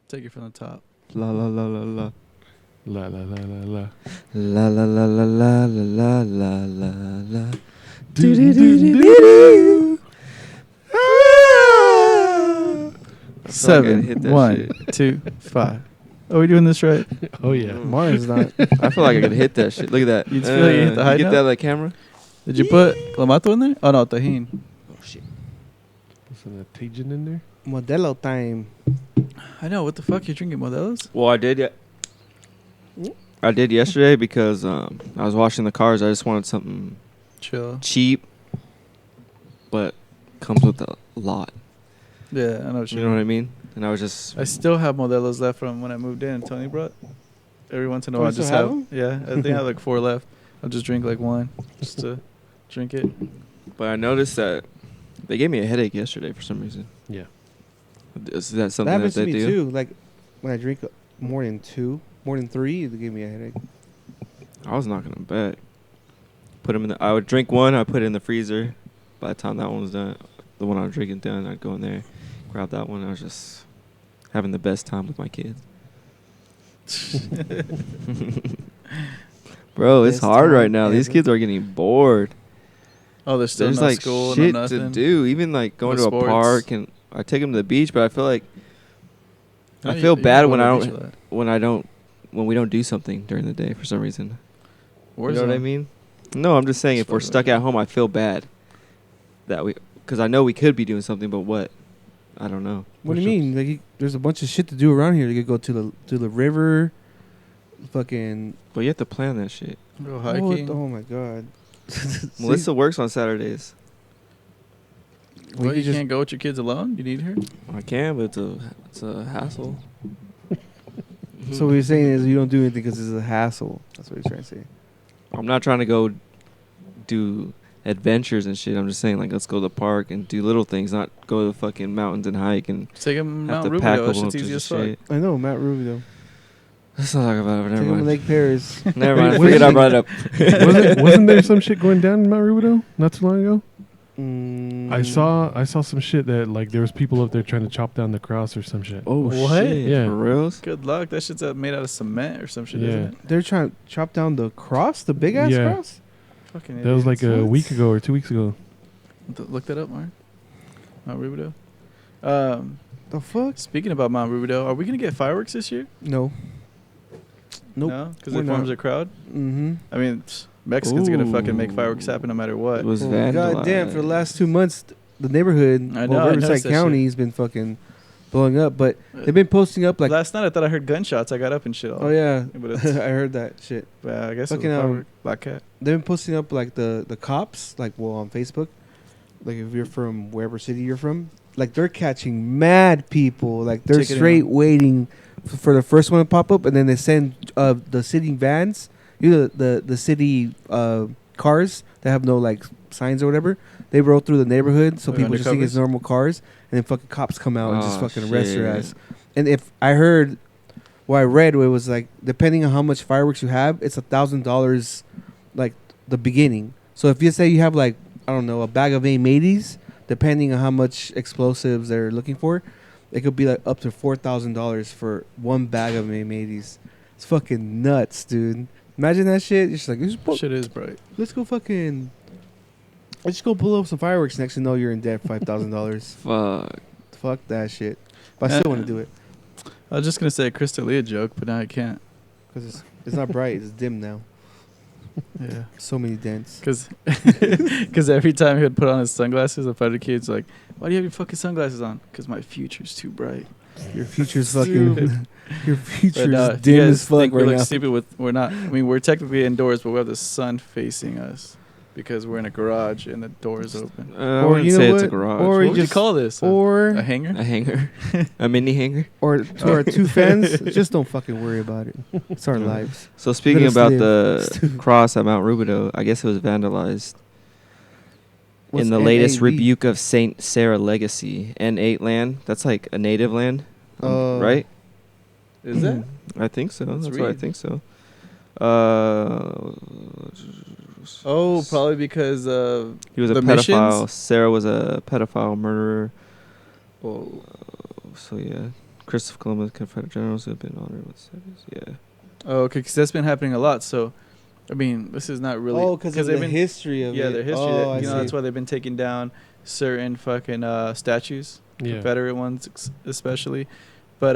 Take it from the top. La la la la la. La la la la la. La la la la la la la la la. Do do do do. 7, 1, 2, 5. Are we doing this right? Oh yeah. Mine's not. I feel like I could hit that shit. Look at that. You just feel like you hit the high You get note? that on the camera? Did you put clamato in there? Oh no, tajin. Oh shit. Is there a Tajin in there? Modelo time. I know. What the fuck? You're drinking Modelo's? Well, I did. I did yesterday because I was washing the cars. I just wanted something Chill. cheap, but comes with a lot. Yeah, I know what You know what I mean? And I was just. I still have Modelo's left from when I moved in. Tony brought. Every once in a Oh, while, I you just still have. have 'em? Yeah, I think I have like 4 left. I'll just drink like one, just to drink it. But I noticed that they gave me a headache yesterday for some reason. Yeah. Is that That something happens that to they me do? too. Like when I drink more than 2, more than 3, it give me a headache. I was not gonna bet. Put them in the. I would drink one. I put it in the freezer. By the time that one was done, the one I was drinking done, I'd go in there, grab that one. I was just having the best time with my kids. Bro, it's Best hard right time now. These ever. kids are getting bored. Oh, there's still There's no like school, shit no nothing. to do. Even like going No to sports. a park, and I take them to the beach, but I feel like No, I you- feel you bad can when go I to the beach don't a lot. when we don't do something during the day for some reason. You know what I Warzone. mean? No, I'm just saying if we're Just stuck fucking- at home, I feel bad that because I know we could be doing something, but what? I don't know. What do you Push-ups. mean? Like there's a bunch of shit to do around here. You could go to the river, fucking But you have to plan that shit. Go oh, hiking. oh my god. Melissa works on Saturdays. Well, could you just- can't go with your kids alone. You need her. I can, but it's a hassle. So what you're saying is you don't do anything because it's a hassle. That's what you're trying to say. I'm not trying to go do adventures and shit. I'm just saying, like, let's go to the park and do little things, not go to the fucking mountains and hike and Take him have Mount to pack a Rubio. That bunch shit's of easy as fuck. shit. I know Matt Rubio. Let's not talk about it. Take Never him to mind. Lake Paris. Never mind. I Wait, forget I brought it up. wasn't there some shit going down in Mount Rubidoux not too long ago? Mm. I saw some shit that like there was people up there trying to chop down the cross or some shit. Oh, What? shit. Yeah. For reals? Good luck. That shit's made out of cement or some shit, Yeah. isn't it? They're trying to chop down the cross, the big ass Yeah. cross. Fucking That was like idiots. a week ago or 2 weeks ago. Look that up, Mark. Mount Rubio. The fuck? Speaking about Mount Rubio, are we gonna get fireworks this year? No. Nope. No, because We're it forms not. a crowd. Mm-hmm. I mean, Mexicans are gonna fucking make Ooh. fireworks happen no matter what. It was Well, vandalized. God damn! For the last 2 months, the neighborhood, I know, I Riverside noticed that County, shit. has been fucking blowing up. But they've been posting up like, Last night I thought I heard gunshots. I got up and shit. oh yeah, But it's, I heard that shit. I guess it was Fucking, a firework. Black cat. They've been posting up like the cops, like on Facebook, like if you're from wherever city you're from, like they're catching mad people. Like they're Ticketing straight them. waiting for the first one to pop up, and then they send the city vans, the city cars that have no like signs or whatever. They roll through the neighborhood, so Oh, people just think it's undercovers? normal cars, and then fucking cops come out and just Oh, fucking arrest your shit. ass. And if I heard, what I read, it was like depending on how much fireworks you have, it's $1,000, like the beginning. So if you say you have like I don't know a bag of M80s, depending on how much explosives they're looking for, it could be like up to $4,000 for one bag of M80s. It's fucking nuts, dude. Imagine that shit. You're just like, Shit is bright. let's go fucking. Let's go blow up some fireworks. Next thing you know, you're in debt $5,000. Fuck. Fuck that shit. But I still want to do it I was just gonna say a Chris D'Elia joke, but now I can't. because it's not bright. It's dim now. Yeah. So many dents. Because every time he would put on his sunglasses, the fighter kid's like, "Why do you have your fucking sunglasses on?" Because my future's too bright. Your future's fucking. Your future's But, dim you guys as fuck think we right look now. stupid with we're not. I mean, we're technically indoors, but we have the sun facing us because we're in a garage and the door is open. I Or wouldn't you know say it's a what? garage. Or What you would you just- call this? A Or hanger? A hanger. A mini hanger. or to our 2 fans, just don't fucking worry about it. It's our lives. So speaking Let us about live. the cross at Mount Rubidoux, I guess it was vandalized What's in the latest NAV? rebuke of Saint Sarah Legacy. N8 land. That's like a native land, right? Is that? I think so. Let's That's what I read. think so. Oh, probably because He was a the pedophile. missions? Sarah was a pedophile murderer. well, So yeah, Christopher Columbus, Confederate generals who have been honored with service. Yeah. Oh, okay, because that's been happening a lot. So, I mean, this is not really. Oh, because of they've the been, history of it. yeah, their history. Oh, I You know, see. that's why they've been taking down certain fucking statues, Yeah. Confederate ones especially. But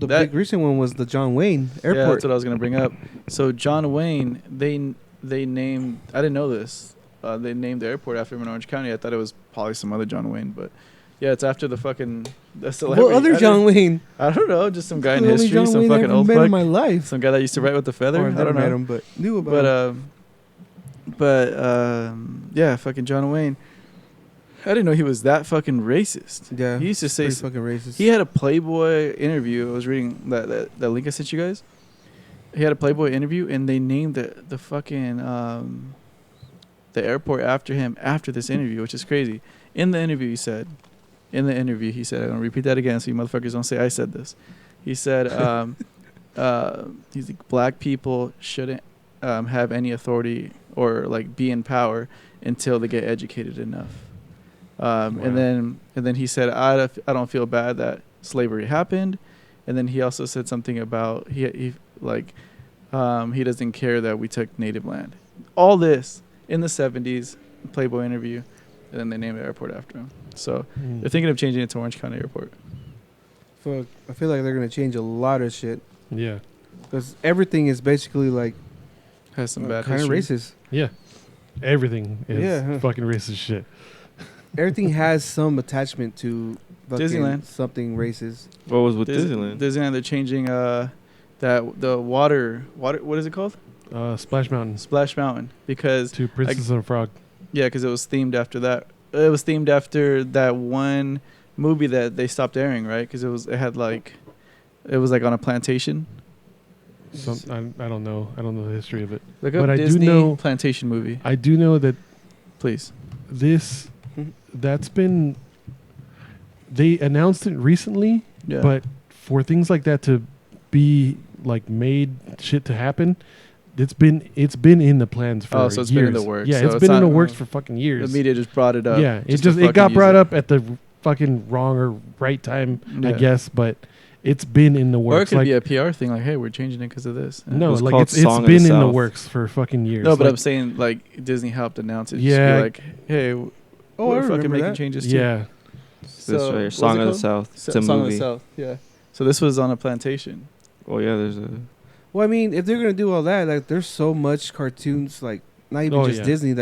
The that- big recent one was the John Wayne yeah, Airport. that's what I was gonna bring up. So John Wayne, they named. I didn't know this. They named the airport after him in Orange County. I thought it was probably some other John Wayne, but yeah, it's after the fucking the celebrity. What other John Wayne? I don't know, just some guy in The only history, John some Wayne I fucking ever old met in fuck, my life. some guy that used to write with the feather. Or I I've never don't met know. him, but knew about him. But yeah, fucking John Wayne. I didn't know he was that fucking racist. Yeah, He used to say pretty fucking racist. he had a Playboy interview. I was reading that link I sent you guys. He had a Playboy interview, and they named the fucking the airport after him after this interview, which is crazy. In the interview, he said, I'm gonna repeat that again so you motherfuckers don't say I said this. He said, he's like, black people shouldn't have any authority or like be in power until they get educated enough. Wow. And then he said, I don't feel bad that slavery happened. And then he also said something about he doesn't care that we took native land. All this in the 70s, Playboy interview, and then they named the airport after him. So they're thinking of changing it to Orange County Airport. Fuck, I feel like they're gonna change a lot of shit Yeah. because everything is basically like Has some bad kind of history. racist. Yeah. Everything is Yeah. fucking racist shit. Everything has some attachment to fucking Disneyland. something racist. What was with Disneyland? Disneyland, they're changing the water. What is it called? Splash Mountain Splash Mountain, because to Princess and the Frog. yeah, because it was themed after that. It was themed after that one movie that they stopped airing, right? Because it was like on a plantation. I don't know. I don't know the history of it. Look But up I do Disney know- plantation movie, I do know that please. this that's been they announced it recently, Yeah, but for things like that to be like made shit to happen, it's been in the plans for Oh, so it's years. been in the works. Yeah, So it's it's been in not- the works for fucking years. the media just brought it up. Yeah, it to got fucking brought use up at the fucking wrong or right time, I Yeah. guess, but it's been in the Or it works. could Like be a PR thing, like, hey, we're changing it because of this. no, It was like called it's Song of been the in the South. works for fucking years. No, but Like, I'm saying like Disney helped announce it. Yeah. Just be like, hey, Oh, we're I fucking remember making that. changes too. yeah, This right here, what's Song it of the called? South. It's a Song of movie. the South. Yeah. So this was on a plantation. Oh yeah, there's a. Well, I mean, if they're gonna do all that, like, there's so much cartoons, like not even Oh, just yeah. Disney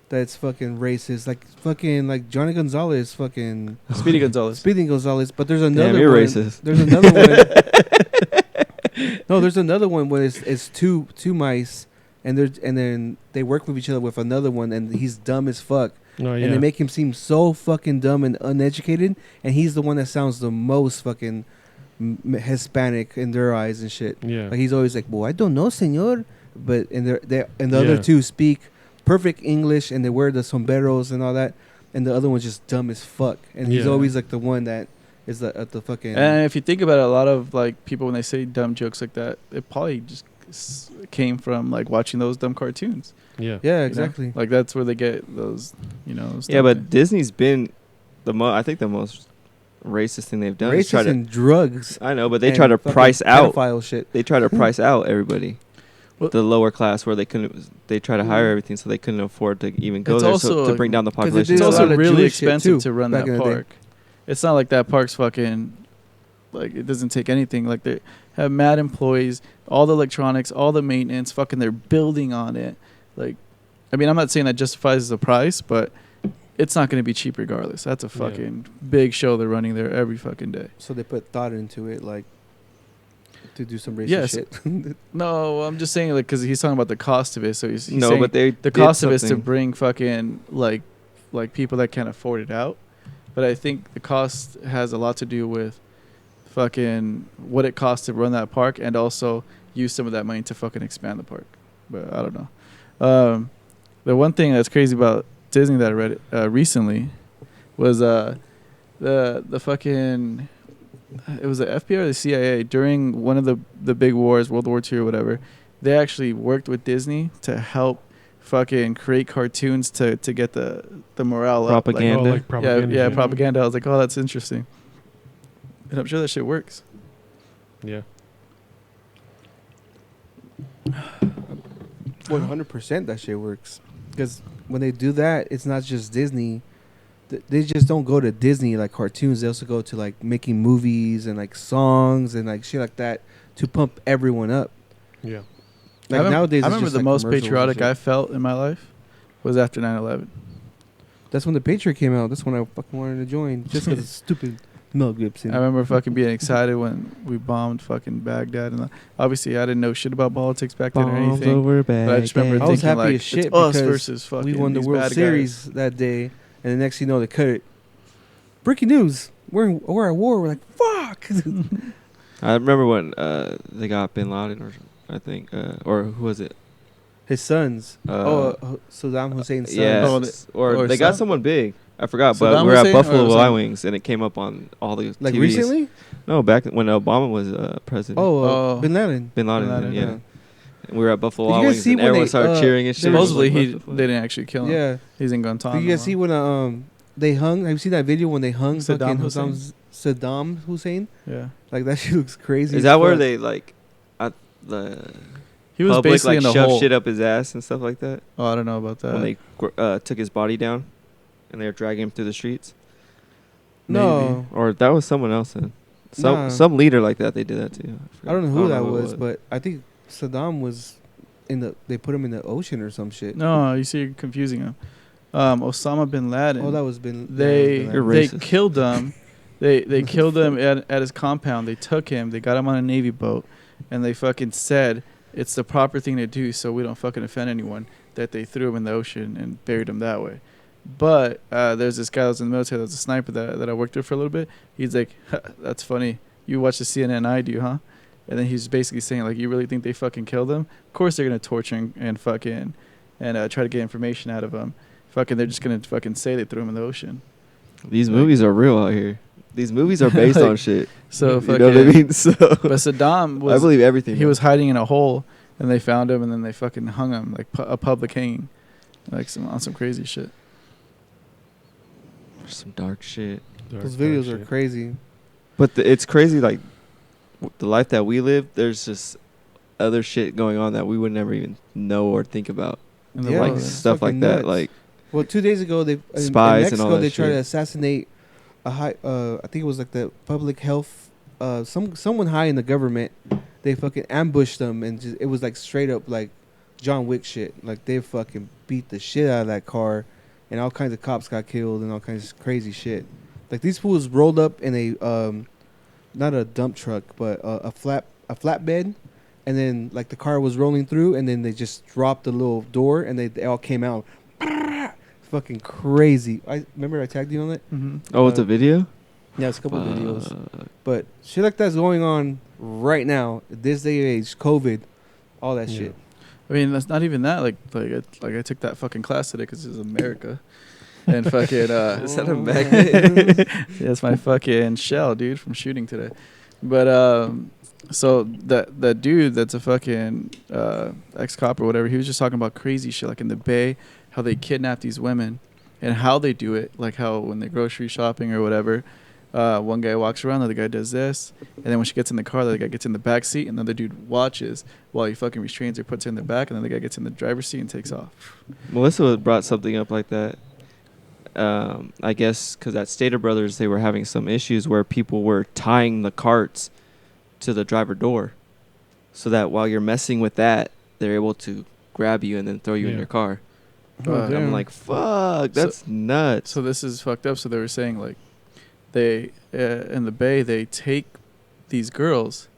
that's fucking racist. Like fucking like Johnny Gonzales, fucking Speedy Gonzales. Speedy Gonzales. But there's another Damn, you're one. racist. There's another one. No, there's another one where it's two mice, and then they work with each other with another one, and he's dumb as fuck. no, yeah. And they make him seem so fucking dumb and uneducated, and he's the one that sounds the most fucking Hispanic in their eyes and shit. yeah. Like he's always like, "Well, I don't know, señor," but and the other Yeah. two speak perfect English and they wear the sombreros and all that, and the other one's just dumb as fuck, and he's Yeah. always like the one that is at the fucking. And if you think about it, a lot of like people when they say dumb jokes like that, it probably just came from like watching those dumb cartoons. yeah. yeah, you know? exactly. Like that's where they get those, those Yeah, but Disney's been I think the most racist thing they've done is try Racist to. and drugs. I know, but they and try to fucking price out. pedophile shit. They try to price out everybody. Well- The lower class where they couldn't. They try to hire everything so they couldn't afford to even go It's there. also So to bring down the 'cause it population. It's did a also lot of really Jewish shit, expensive too, to run back that in the day. park. It's not like that park's fucking like it doesn't take anything. Like they have mad employees, all the electronics, all the maintenance, fucking they're building on it. Like I mean, I'm not saying that justifies the price, but it's not going to be cheap regardless. That's a Yeah. fucking big show they're running there every fucking day. So they put thought into it, like to do some racist Yes. shit. No, I'm just saying like because he's talking about the cost of it. So he's no, saying but they the did cost of it is to something. bring fucking like people that can't afford it out. But I think the cost has a lot to do with fucking what it costs to run that park and also use some of that money to fucking expand the park. But I don't know. The one thing that's crazy about Disney that I read recently was the fucking it was the FBI or the CIA during one of the big wars, World War II or whatever. They actually worked with Disney to help fucking create cartoons to get the morale up. Propaganda. Oh, like propaganda. Yeah, shit. propaganda. I was like, oh, that's interesting. And I'm sure that shit works. Yeah. 100% that shit works. Because when they do that, it's not just Disney. They just don't go to Disney like cartoons. They also go to like making movies and like songs and like shit like that to pump everyone up. Yeah. Like nowadays, I it's remember just the like most commercials and patriotic shit. I felt in my life was after 9/11. That's when the Patriot came out. That's when I fucking wanted to join. Just because of stupid Mel Gibson. I remember fucking being excited when we bombed fucking Baghdad, and obviously I didn't know shit about politics back then or Bombs anything. over But I just remember I was thinking happy like, as shit it's us because versus fucking we won the these World bad Series guys. that day, and the next thing you know, they cut it. Breaking news: we're at war. We're like, fuck. I remember when they got Bin Laden, or I think, or who was it? His sons. Saddam Hussein's sons. Yeah, Oh, or they got someone big. I forgot, but Saddam we were at Hussein, or Buffalo was it- Wild Wings, and it came up on all the Like TVs. recently? No, back when Obama was president. Oh. Bin Laden. Bin Laden, Bin Laden, yeah. yeah. And we were at Buffalo Did you Wild guys Wings, see and when everyone they, started cheering and shit. Supposedly I was they like, what the fuck? didn't actually kill him. Yeah. He's in Guantanamo. Did you guys see when they hung? Have you seen that video when they hung Saddam fucking Hussein? Saddam Hussein? Yeah. Like that shit looks crazy. Is as that where fuck. they like at the He was public basically like in a shoved hole. shit up his ass and stuff like that? Oh, I don't know about that. When they took his body down, and they were dragging him through the streets, No, or that was someone else then. Nah. Some leader like that, they did that too. I don't know who that it was, but I think Saddam was they put him in the ocean or some shit. No, you see, you're confusing him. Osama bin Laden. Oh, that was been They yeah, You're they racist. killed him. They killed him at his compound. They took him. They got him on a Navy boat, and they fucking said it's the proper thing to do so we don't fucking offend anyone. That they threw him in the ocean and buried him that way. But there's this guy that was in the military. That was a sniper that I worked with for a little bit. He's like, "That's funny. You watch the CNN, I do, huh?" And then he's basically saying like, "You really think they fucking killed him? Of course they're gonna torture him and fucking and try to get information out of him. Fucking, they're just gonna fucking say they threw him in the ocean." These movies are real out here. These movies are based Like, on shit. So You fucking. know what I mean? So But Saddam was. I believe everything. He man. was hiding in a hole, and they found him, and then they fucking hung him like a public hanging, like on some crazy shit. some dark shit. Those videos are crazy. But it's crazy, like the life that we live. There's just other shit going on that we would never even know or think about, In the Yeah, like world. it's stuff like fucking that. nuts. Like Well, 2 days ago, they in Spies and Mexico all that they tried to shit. assassinate a high. I think it was like the public health. Someone high in the government. They fucking ambushed them, and just, it was like straight up like John Wick shit. Like they fucking beat the shit out of that car, and all kinds of cops got killed and all kinds of crazy shit. Like these fools rolled up in a not a dump truck, but a flatbed, and then like the car was rolling through, and then they just dropped the little door, and they all came out. Fucking crazy! I remember I tagged you on it. Mm-hmm. oh, it's a video. Yeah, it's a couple of videos, Fuck. but shit like that's going on right now. This day and age, COVID, all that Yeah. shit. I mean, that's not even that. Like I took that fucking class today because it's America, and fucking. Is that a magnet? That's my fucking shell, dude, from shooting today. But so that dude that's a fucking ex-cop or whatever, he was just talking about crazy shit, like in the Bay, how they kidnap these women, and how they do it, like how when they're grocery shopping or whatever. One guy walks around, the other guy does this, and then when she gets in the car, the other guy gets in the back seat, and the other dude watches while he fucking restrains her, puts her in the back, and then the guy gets in the driver's seat and takes off. Melissa brought something up like that. I guess because at Stater Brothers they were having some issues where people were tying the carts to the driver door, so that while you're messing with that, they're able to grab you and then throw you in Yeah. your car. Oh, And I'm like, fuck, that's nuts. So this is fucked up. So they were saying like, they in the Bay they take these girls,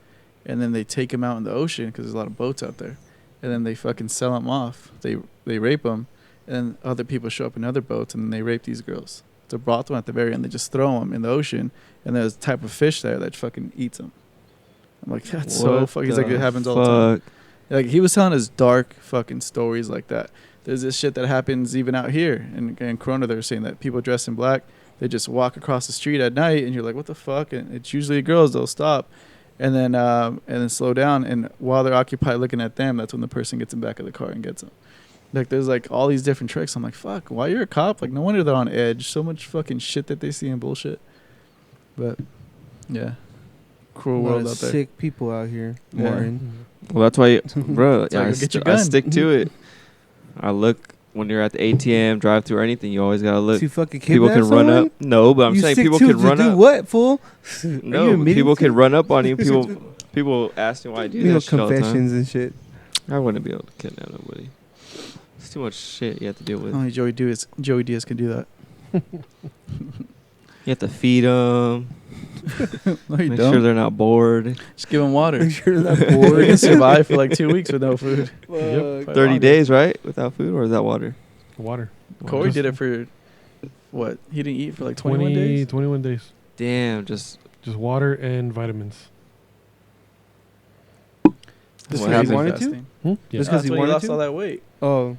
and then they take them out in the ocean because there's a lot of boats out there, and then they fucking sell them off. They rape them, and then other people show up in other boats, and then they rape these girls. It's a brothel at the very end. They just throw them in the ocean, and there's a type of fish there that fucking eats them. I'm like, that's so What fuck. He's like, the it happens all the time. fuck? Like he was telling us dark fucking stories like that. There's this shit that happens even out here in Corona. They're saying that people dressed in black, they just walk across the street at night, and you're like, what the fuck? And it's usually girls. They'll stop, and then slow down, and while they're occupied looking at them, that's when the person gets in the back of the car and gets them. Like there's like all these different tricks. I'm like, fuck. Why you're a cop? Like no wonder they're on edge. So much fucking shit that they see and bullshit. But Yeah. Cruel A lot world of out there. sick people out here. Yeah. Martin. Well, that's why, bro. That's why I, you get your I gun. stick to it. I look when you're at the ATM, drive through or anything. You always gotta look. To fucking People kidnap can run someone? up. No, but I'm You saying stick people to can to run do up. what, fool? Are you No, admitting people to can it? run up on you. People ask me why I do You know, that shit all the time. confessions and shit. I wouldn't be able to kidnap nobody. It's too much shit you have to deal with. Only Joey Diaz can do that. You have to feed them. No, you Make don't. sure they're not bored. Just give them water. Make sure they're not Or you bored. can survive for like 2 weeks with no food. Yep. Fuck. 30 days, right? Without food, or is that water? Water. Corey Just did it for what? He didn't eat for like 21 days. 21 days. Damn, just Just water and vitamins. Just What 'cause happened? he Wanted to? fasting. Yeah. Just That's 'cause he why wanted lost to? all that weight. Oh,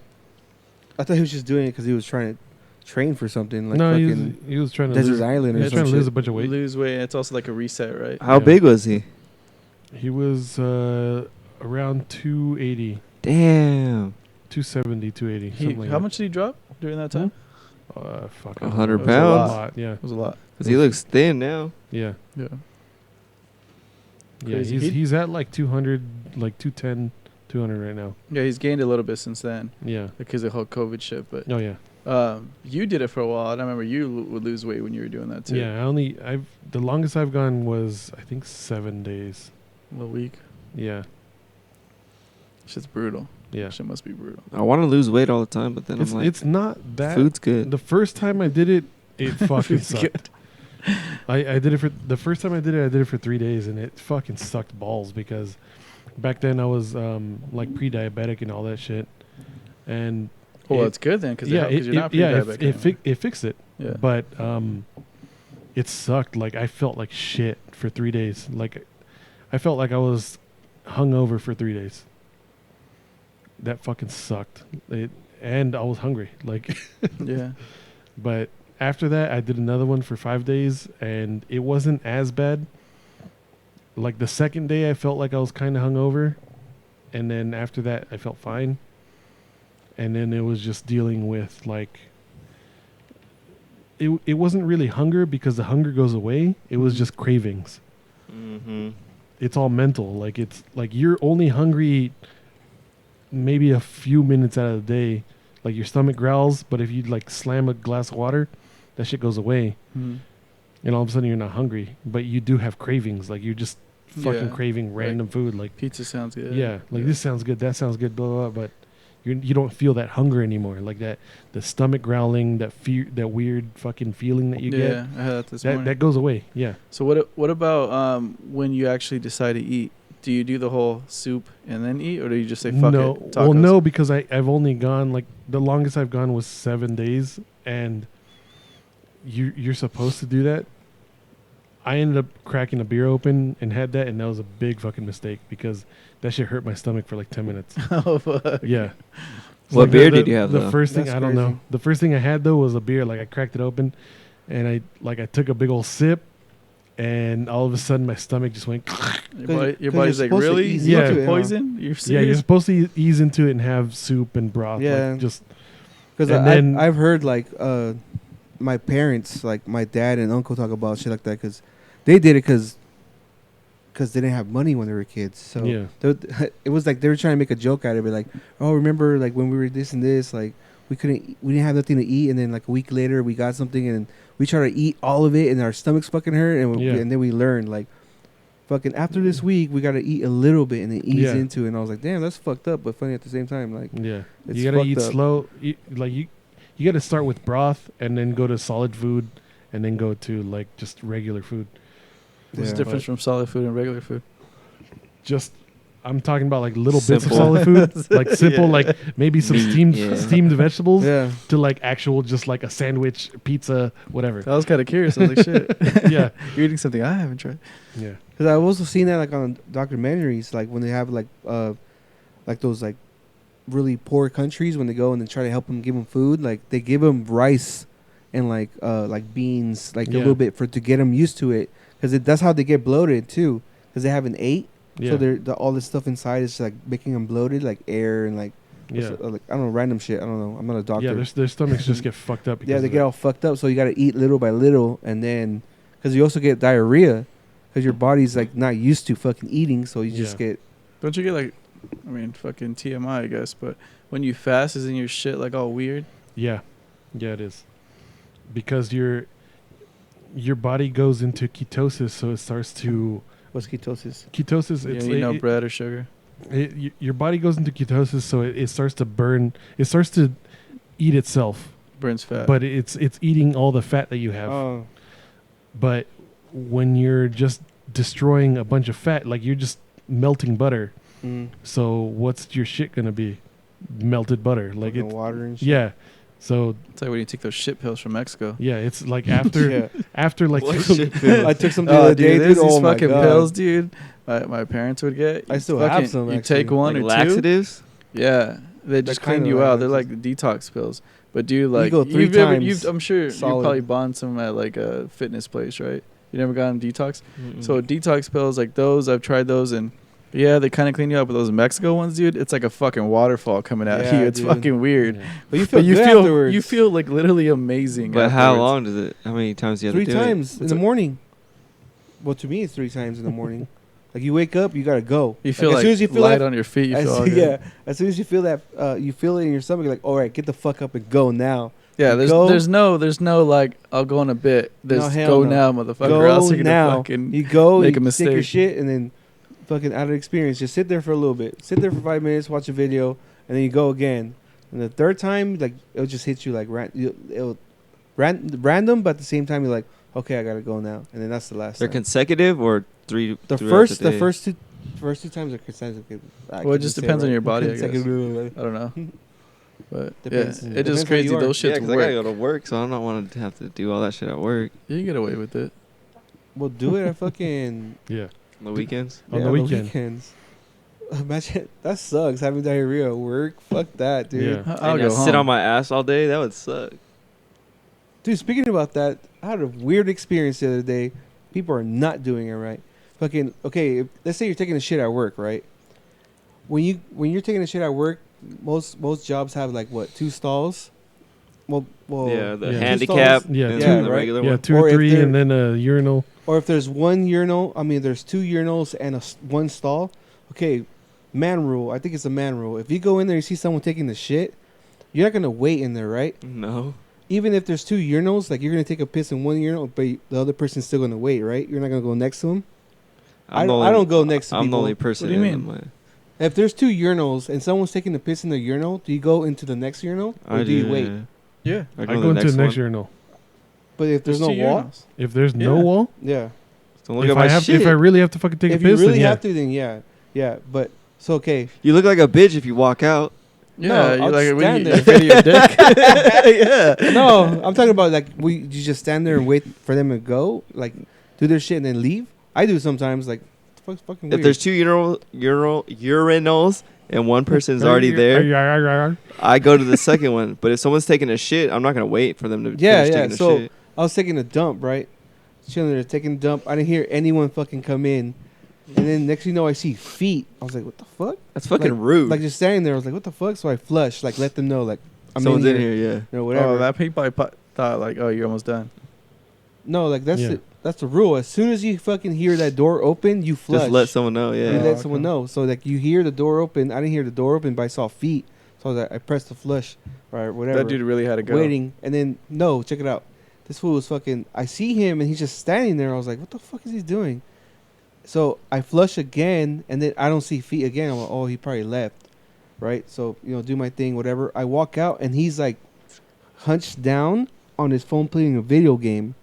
I thought he was just doing it because he was trying to train for something like no, fucking he was trying to Desert lose. Island He or was some trying to lose a shit. bunch of weight. Lose weight. It's also like a reset, right? how Yeah. big was he? He was around 280, Damn, 270, 280. Something like How that. much did he drop during that time? Fuck. 100 It was a pounds. lot. Yeah. It was a lot. Cause he looks thin now. Yeah. Yeah. Yeah. Crazy. He's at like 200, like 210, 200 right now. Yeah, he's gained a little bit since then Yeah. because of the whole COVID shit. But Oh yeah. you did it for a while. And I remember you would lose weight when you were doing that too. Yeah. The longest I've gone was I think 7 days. A week. Yeah. Shit's brutal. Yeah. Shit must be brutal. I want to lose weight all the time, but then It's I'm like, it's not that. food's good. The first time I did it, it fucking Food's sucked. good. I did it for the first time I did it for 3 days, and it fucking sucked balls because back then I was like pre-diabetic and all that shit. And Well, it- it's good then because yeah, you're not yeah, pre-diabetic it anymore. fixed it. Yeah. But it sucked. Like I felt like shit for 3 days. Like I felt like I was hungover for 3 days. That fucking sucked. And I was hungry. Like, Yeah. but after that, I did another one for 5 days, and it wasn't as bad. Like the second day, I felt like I was kind of hungover, and then after that, I felt fine. And then it was just dealing with like. It wasn't really hunger because the hunger goes away. It was just cravings. Mm-hmm. It's all mental. Like it's like you're only hungry maybe a few minutes out of the day. Like your stomach growls, but if you like slam a glass of water, that shit goes away. Mhm. And all of a sudden you're not hungry, but you do have cravings. Like you're just fucking Yeah. craving random food. Like Pizza sounds good. yeah, like this sounds good, that sounds good, blah blah. Blah, but you don't feel that hunger anymore. Like that, the stomach growling, that fear, that weird fucking feeling that you Yeah, I had that this get. morning. That goes away. Yeah. So what about when you actually decide to eat? Do you do the whole soup and then eat, or do you just say fuck no, it? well, Tacos? no, because I've only gone like the longest I've gone was 7 days, and you're supposed to do that. I ended up cracking a beer open and had that, and that was a big fucking mistake because that shit hurt my stomach for like 10 minutes. Oh fuck. Yeah. What beer did you have, The though? first thing That's I don't know. crazy. The first thing I had though was a beer. Like I cracked it open, and I took a big old sip, and all of a sudden my stomach just went. Your 'Cause body's you're like, supposed to really? ease Yeah. Fucking into it, huh? poison? You're Yeah, serious? you're supposed to ease into it and have soup and broth. Yeah. Like just Because And then- I've heard like my parents, like my dad and uncle, talk about shit like that because they did it because they didn't have money when they were kids. So yeah. it was like they were trying to make a joke out of it, like, oh, remember like when we were this and this, like we didn't have nothing to eat, and then like a week later we got something and we try to eat all of it and our stomachs fucking hurt, and Yeah. and then we learned like. Fucking after this week, we gotta eat a little bit and then ease Yeah. into it. And I was like, "Damn, that's fucked up, but funny at the same time." Like, Yeah, It's you gotta fucked eat up. slow. You gotta start with broth and then go to solid food, and then go to like just regular food. What's Yeah. the difference from solid food and regular food? Just I'm talking about like little bits of Simple. solid food, like simple, Yeah. like maybe some Meat, yeah. steamed vegetables, yeah, to like actual just like a sandwich, pizza, whatever. I was kind of curious. I was like, shit. Yeah, You're eating something I haven't tried. yeah, because I've also seen that like on documentaries, like when they have like those like really poor countries when they go and they try to help them, give them food, like they give them rice and like beans, like a Yeah. little bit to get them used to it, because that's how they get bloated too, because they haven't ate. yeah, So all this stuff inside is like making them bloated, like air and like, yeah. like I don't know, random shit. I don't know. I'm not a doctor. Yeah, their stomachs just get fucked up. Because Yeah, they of get it. all fucked up. So you got to eat little by little, and then because you also get diarrhea. because your body's like not used to fucking eating, so you just get. Don't you get like, I mean, fucking TMI, I guess, but when you fast, isn't your shit like all weird? Yeah, it is, because your body goes into ketosis, so it starts to. What's ketosis? Ketosis, Yeah, it's bread or sugar. Your body goes into ketosis, so it starts to burn. It starts to eat itself. Burns fat. But it's eating all the fat that you have. Oh. But when you're just destroying a bunch of fat, like you're just melting butter. Mm. So what's your shit gonna be? Melted butter, like Fucking it. water and shit. Yeah. So it's like when you take those shit pills from Mexico. yeah, it's like after after like What shit pill? I took some the other dude, day, there's dude. these Oh my fucking God. pills, dude. My parents would get. I still fucking, have some, You actually. take one Like or laxatives? two. Yeah, they just clean kinda you out. They're like like the detox pills. But dude, like go 3 times I'm sure you solid. probably bought some at like a fitness place, right? You never gotten detox. Mm-mm. So detox pills like those, I've tried those, and yeah, they kind of clean you up. But those Mexico ones, dude, it's like a fucking waterfall coming at Yeah, you. It's dude. fucking weird. Yeah. But you feel But you good feel afterwards. you feel like literally amazing. But how afterwards. long does it? How many times do you have 3 to do times in It's the a- morning. Well, to me, it's 3 times in the morning. Like you wake up, you gotta go. You feel as like soon as you feel light that, on your feet. You as, feel all good. yeah. As soon as you feel that, you feel it in your stomach. You're like, all right, get the fuck up and go now. Yeah, Go. there's no like I'll go in a bit. There's No, hell go no. now, motherfucker. or else Go you're gonna now. fucking You go, make a you stick your mistake. shit, and then fucking out of experience, just sit there for a little bit. Sit there for 5 minutes, watch a video, and then you go again. And the third time, like it'll just hit you like random, but at the same time you're like, okay, I gotta go now, and then that's the last. They're time. consecutive or three? The throughout first, the the day? first two times are consecutive. Well, it just depends on your body, I guess. Consecutive. I don't know. But Depends. yeah, Depends it's just how crazy. you are. Those Yeah, shits because I gotta work. go to work, so I don't want to have to do all that shit at work You can get away with it. Well, do it at fucking Yeah. on the weekends. On the weekend. weekends. Imagine that sucks having diarrhea at work. Fuck that, dude. Yeah. I'll And go I sit home. on my ass all day. That would suck. Dude, speaking about that, I had a weird experience the other day. People are not doing it right. Fucking okay. Let's say you're taking a shit at work, right? When you're taking a shit at work, most jobs have like what 2 stalls. Well, Yeah, the Yeah. handicap. Yeah, and two- then the right? regular Yeah, one. 2 Or or if 3, they're- and then a urinal. or if there's one urinal, I mean, there's 2 urinals and one stall. Okay, man rule. I think it's a man rule. If you go in there and you see someone taking the shit, you're not gonna wait in there, right? No. Even if there's 2 urinals, like you're gonna take a piss in one urinal, but the other person's still gonna wait, right? You're not gonna go next to him. I don't go next to I'm the people. only person. What do you in mean? my- If there's 2 urinals and someone's taking a piss in the urinal, do you go into the next urinal or do you wait? Yeah. I go into the next urinal. But if there's no two wall, urinals. If there's no Yeah. wall, yeah. Don't look if at my shit. if I really have to fucking take If a piss, you really then yeah. have to, then yeah. But so okay, You look like a bitch if you walk out. Yeah, No, you're I'll like stand when you there. fit your dick. Yeah. no, I'm talking about like you just stand there and wait for them to go, like do their shit and then leave. I do sometimes, like it's fucking If weird. there's 2 urinals and one person's already there, there. I go to the second one. But if someone's taking a shit, I'm not gonna wait for them to Yeah, finish yeah, taking a so- shit. I was taking a dump, right? Chilling there, taking a dump. I didn't hear anyone fucking come in, and then next thing you know, I see feet. I was like, what the fuck? That's fucking rude. Like just standing there, I was like, what the fuck? So I flushed, like let them know, like I'm Someone's in here, yeah. you know, whatever. Oh, that people I thought like, oh, you're almost done. No, like that's Yeah. that's the rule. As soon as you fucking hear that door open, you flush. Just let someone know, You yeah. Oh, let okay. someone know. So like you hear the door open. I didn't hear the door open, but I saw feet. So I was like, I pressed the flush or whatever. That dude really had to go. waiting, and then no, check it out. This fool was fucking. I see him, and he's just standing there. I was like, what the fuck is he doing? So I flush again, and then I don't see feet again. I'm like, oh, he probably left, right? So do my thing, whatever. I walk out, and he's like hunched down on his phone playing a video game,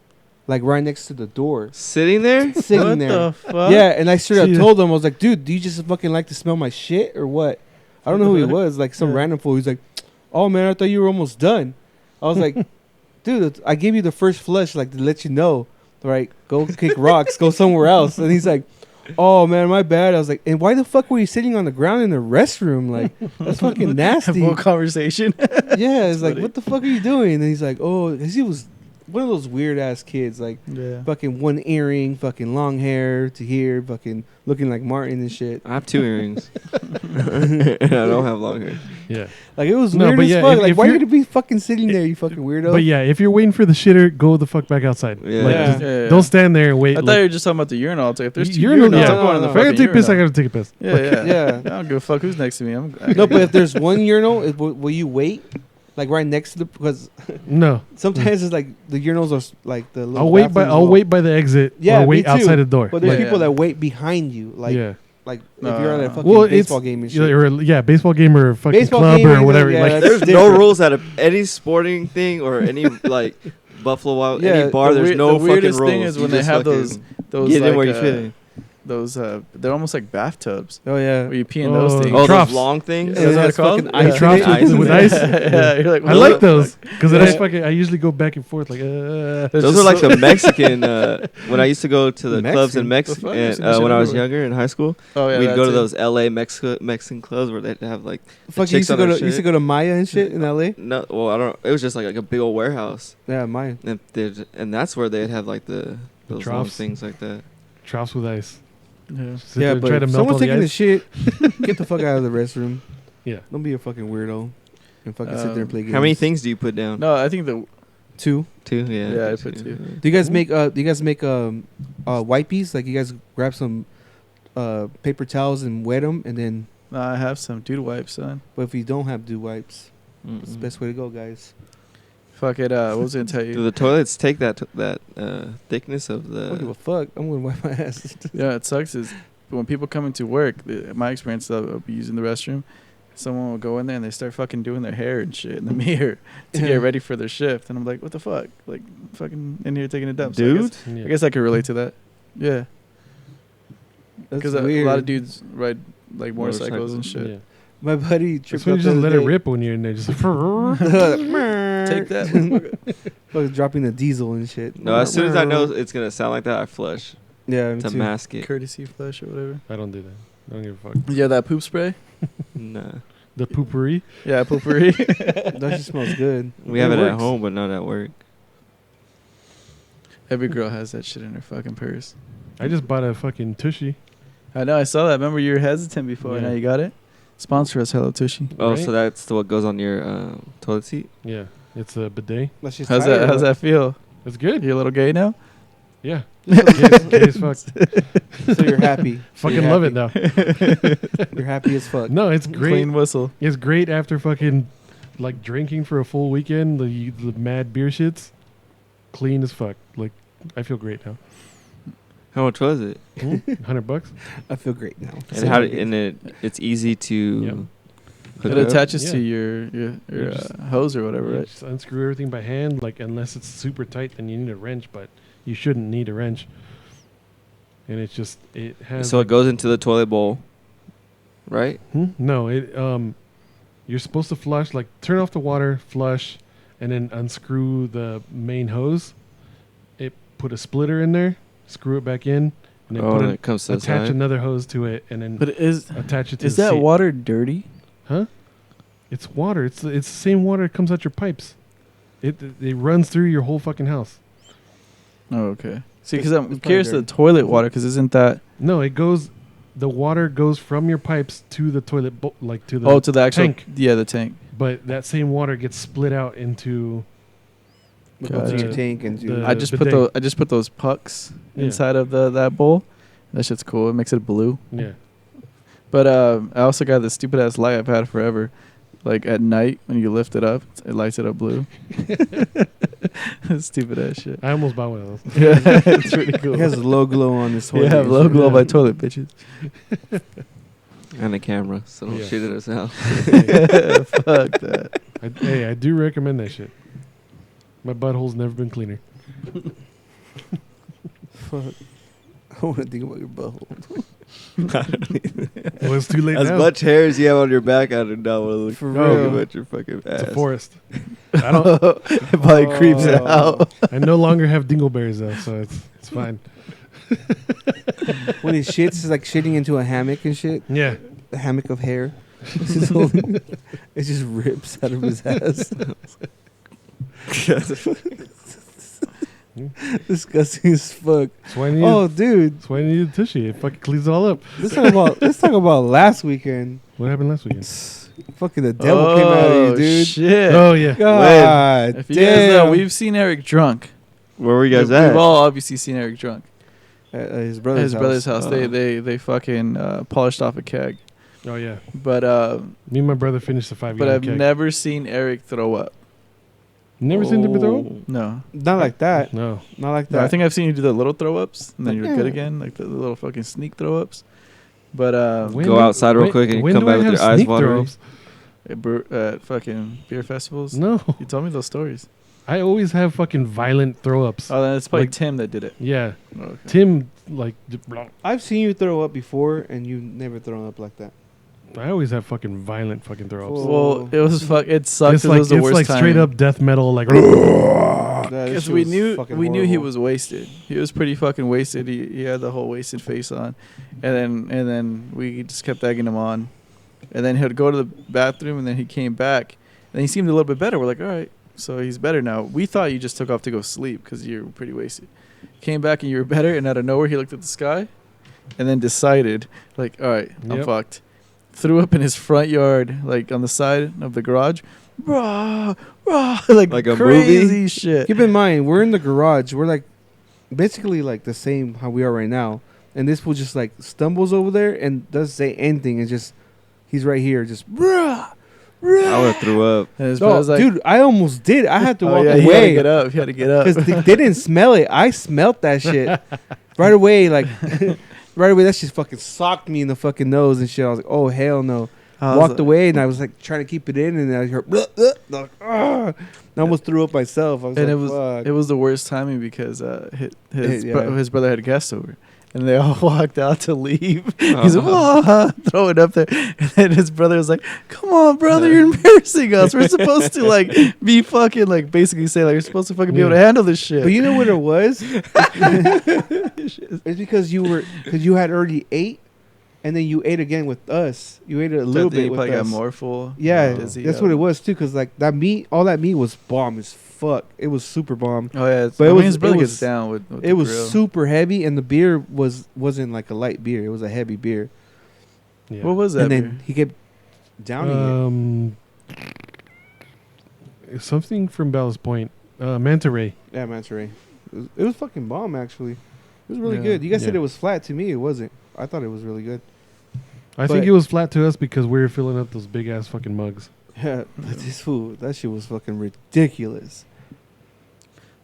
like right next to the door, Sitting there? sitting What there. the fuck? Yeah, and I straight up See, told him, I was like, dude, do you just fucking like to smell my shit or what? I don't know who he was, like some Yeah. random fool. He's like, oh man, I thought you were almost done. I was like, dude, I gave you the first flush, like to let you know, right? Go kick rocks, go somewhere else. And he's like, oh man, my bad. I was like, and why the fuck were you sitting on the ground in the restroom? Like, that's fucking Have nasty. full conversation. Yeah, it's like, funny. what the fuck are you doing? And he's like, oh, because he was one of those weird ass kids, like Yeah. fucking one earring, fucking long hair to here, fucking looking like Martin and shit. I have 2 earrings. And I don't have long hair. Yeah. Like it was No, weird but as yeah, fuck. if- Like if why are you you're- gonna be fucking sitting there, you fucking weirdo? But yeah, if you're waiting for the shitter, go the fuck back outside. Yeah. Like, Yeah. just Yeah. don't stand there and wait. I thought you were just talking about the urinal. It's like, if there's 2 Urinal, urinals, yeah. I'm going in the if I gotta fucking take a piss, I urinal. gotta take a piss. Yeah, yeah. Yeah. I don't give a fuck who's next to me. No, but if there's one urinal, will you wait? Like right next to the, because No, sometimes it's like the urinals are like the little I'll wait by bathrooms. wait by the exit. Yeah, or me wait too. outside the door. But there's Yeah. people that wait behind you, like yeah, if you're at a fucking Well, baseball game and shit. or baseball game or fucking Baseball club game, or whatever. yeah, like that's There's no different. rules at any sporting thing or any like Buffalo Wild Yeah, any bar. the There's weird- no the fucking weirdest rules. thing is You when they just have fucking those get like, in where you fit in. those they're almost like bathtubs Oh yeah. where you pee in Oh, those things. Oh, Troughs. those long things. Yeah, Is that that's what fucking it's called? ice. troughs in it. Ice. with ice. Yeah, you're like, I what like the those fuck? because I usually go back and forth like. There's Those just are like so- the Mexican. When I used to go to the clubs in Mexican? The fuck? Mexico, I've seen this shit when I was everywhere. younger in high school, Oh yeah, we'd that go to too. those LA Mexican clubs where they'd have like Fuck, you chicks used to on go their to used to shit. go to Maya and shit in LA. no, well I don't. It was just like a big old warehouse, Yeah, Maya. and that's where they'd have like those long troughs. things like that. Troughs with ice. Yeah. Sit there Yeah, and but try to if melt all someone's the taking the ice. shit, get the fuck out of the restroom. Yeah. Don't be a fucking weirdo and fucking sit there and play games. How many things do you put down? No, I think the 2. 2. Yeah. Yeah, I think put so. 2. Do you guys make wipies? Like you guys grab some paper towels and wet them, and then. no, I have some dude wipes, son. But if you don't have dew wipes, it's the Mm-mm. best way to go, guys. Fuck it. What was I gonna tell Do you? the toilets take that thickness of I don't give a the? fuck. I'm gonna wipe my ass. Yeah, it sucks is when people come into work. My experience, I'll be using the restroom. Someone will go in there and they start fucking doing their hair and shit in the mirror to get ready for their shift, and I'm like, what the fuck? Like, fucking in here taking a dump. So Dude, Yeah. I guess I could relate to that. Yeah, That's because a weird. lot of dudes ride like motorcycles and shit. Yeah. My buddy That's tripped when up you the just other let it day. rip when you're in there. Just Take that. motherfucker. Fucking dropping the diesel and shit. no. As soon as I know it's gonna sound like that, I flush Yeah, me to too. mask it. Courtesy flush or whatever. I don't do that. I don't give a fuck. Yeah, that poop spray. Nah, The poopery. Yeah, poopery. That shit smells good. we have it at works. home, but not at work. Every girl has that shit in her fucking purse. I just bought a fucking tushy. I know. I saw that. Remember, you were hesitant before. Yeah. Now you got it. Sponsor us, Hello Tushy. Oh, Right? so that's what goes on your toilet seat? Yeah, it's a bidet. That shit's How's tired, that? How's but- that feel? It's good. You a little gay now? Yeah. Gay as fuck. So you're happy. Fucking You're love it happy. now. You're happy as fuck. No, it's great. Clean whistle. It's great after fucking like drinking for a full weekend. The mad beer shits. Clean as fuck. Like I feel great now. How much was it? $100. I feel great now. And how? It's easy to. Yep. hook It up? attaches Yeah. to your You just- hose or whatever, You right? just unscrew everything by hand. Like unless it's super tight, then you need a wrench. But you shouldn't need a wrench. And it's just it has. So it goes into the toilet bowl, right? No, it you're supposed to flush, like turn off the water, flush, and then unscrew the main hose. It put a splitter in there, screw it back in, and then Oh, put and it, it comes to the attach side. another hose to it, and then But attach it to is the that seat. water dirty? Huh? It's water. It's the same water that comes out your pipes. It runs through your whole fucking house. Oh, okay. See, because It's I'm probably curious to the dirty. toilet water, because isn't that No, it goes. The water goes from your pipes to the toilet, like to the. to the actual tank. Yeah, the tank. But that same water gets split out into. Look up to Gotcha. your tank and do. The- I just bidet. put those pucks Yeah. inside of that bowl. That shit's cool. It makes it blue. Yeah. But I also got this stupid ass light I've had forever. Like at night when you lift it up, it lights it up blue. Stupid ass shit. I almost bought one of those. Yeah, it's pretty cool. It has a low glow on this toilet. Yeah, low glow by Yeah. toilet, bitches. And a camera, so don't Yeah. shit at us out. Fuck that. Hey, I do recommend that shit. My butthole's never been cleaner. Fuck. I want to think about your butthole. Well, it's too late As now. much hair as you have on your back, I do not want to look For real. at your fucking ass. It's a forest. I don't. It probably creeps it out. I no longer have dingleberries though, so it's fine. When he shits, it's like shitting into a hammock and shit. Yeah. A hammock of hair. It just rips out of his ass. Disgusting as fuck. That's why I need. Oh, dude. That's why I need a tushy. It fucking cleans it all up. Let's talk about last weekend. What happened last weekend? Fucking the devil came out of you, dude. Shit. Oh yeah. God If you guys know, damn. we've seen Eric drunk. Where were you guys We've at? all obviously seen Eric drunk. At his At brother's his brother's house. house. They fucking polished off a keg. Oh yeah. But Me and my brother finished the 5 but gallon I've keg. never seen Eric throw up. Never seen him throw up. No. Not like that. No. Not like No, that. I think I've seen you do the little throw ups and then you're Yeah. good again, like the little fucking sneak throw ups. But When Go outside real quick and when come do back I with have your eyes sneak watery. throw-ups? at fucking beer festivals. No. You told me those stories. I always have fucking violent throw ups. Oh, then it's probably Like- Tim that did it. Yeah. Oh, okay. Tim like I've seen you throw up before, and you've never thrown up like that. I always have fucking violent fucking throw ups. Whoa. Well, it was it sucked. It's 'cause like it was the worst straight timing. up death metal like That Because shit we was knew fucking he horrible. was wasted. He was pretty fucking wasted. He had the whole wasted face on, and then we just kept egging him on, and then he'd go to the bathroom, and then he came back, and he seemed a little bit better. We're like, all right, so he's better now. We thought you just took off to go sleep because you were pretty wasted. Came back and you were better, and out of nowhere he looked at the sky, and then decided like, all right, I'm Yep. fucked. Threw up in his front yard, like on the side of the garage. Rah, rah, like Like a crazy movie? shit. Keep in mind, we're in the garage. We're like basically like the same how we are right now. And this fool just like stumbles over there and doesn't say anything. And just he's right here, just rah, rah. I would have threw up. And his No, brother's like, dude, I almost did. I had to oh, walk yeah, he had to away get up. He had to get up. because they didn't smell it. I smelt that shit right away. Like right away, that shit fucking socked me in the fucking nose and shit. I was like, oh hell no. I was Walked like- away and I was like trying to keep it in, and I heard, bleh, bleh, like, and I almost threw up myself. I was And like, it was fuck. it was the worst timing because Yeah. his brother had guests over, and they all walked out to leave. Oh. He's like, "Whoa," throwing up there, and then his brother was like, "Come on, brother, you're embarrassing us. We're supposed to like be fucking like basically say like you're supposed to fucking be able to handle this shit." But you know what it was? It's because you had already ate, and then you ate again with us. You ate a little That day bit with probably got us. more full. Yeah, dizzy, that's what it was too. Cause like that meat, all that meat was bomb as fuck. It was super bomb. Oh yeah, But I it mean, was- his brother it gets was- down with It the was grill. super heavy, and the beer wasn't like a light beer. It was a heavy beer. yeah. What was that? And then beer? he kept downing Something from Ballast Point. Manta Ray. it. Yeah, Mansory. It was fucking bomb. Actually, it was really Yeah. good. You guys said Yeah. it was flat. To me, it wasn't. I thought it was really good. I think But- it was flat to us because we were filling up those big ass fucking mugs. Yeah, but this food, that shit was fucking ridiculous.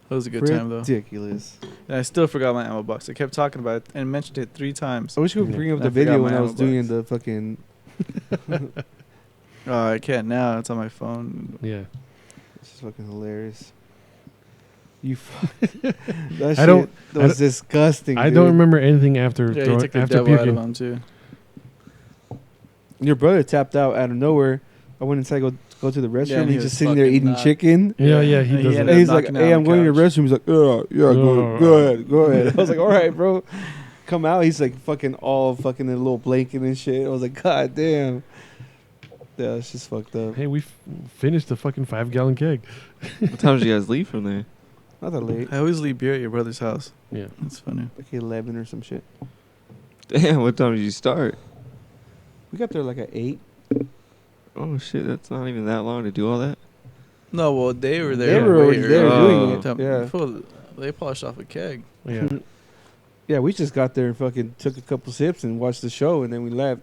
That was a good time though. Ridiculous. And I still forgot my ammo box. I kept talking about it and mentioned it 3 times. I wish we could Yeah. bring up I the forgot video when my I was ammo doing box. the fucking. Oh, I can't now. It's on my phone. Yeah. This is fucking hilarious. You. That I don't- shit was disgusting. I dude. don't remember anything after Yeah, you throw- took the after devil out of puking. him too. Your brother tapped out of nowhere. I went inside go to the restroom. and he he's was just sitting there fucking eating knocked. chicken. Yeah, yeah, And he does ended that. And up he's like, knocking out "Hey, on I'm the going to the couch. restroom." He's like, go ahead, go ahead." I was like, "All right, bro." Come out. He's like fucking all fucking in a little blanket and shit. I was like, "God damn." Yeah, it's just fucked up. Hey, we finished the fucking 5 gallon keg. What time did you guys leave from there? Not that late. I always leave beer at your brother's house. Yeah. That's funny. Like 11 or some shit. Damn, what time did you start? We got there like at 8. Oh shit, that's not even that long to do all that. No, well, they were They there. were way already there early. doing it, yeah. Before they polished off a keg. Yeah. Yeah, we just got there and fucking took a couple sips and watched the show, and then we left.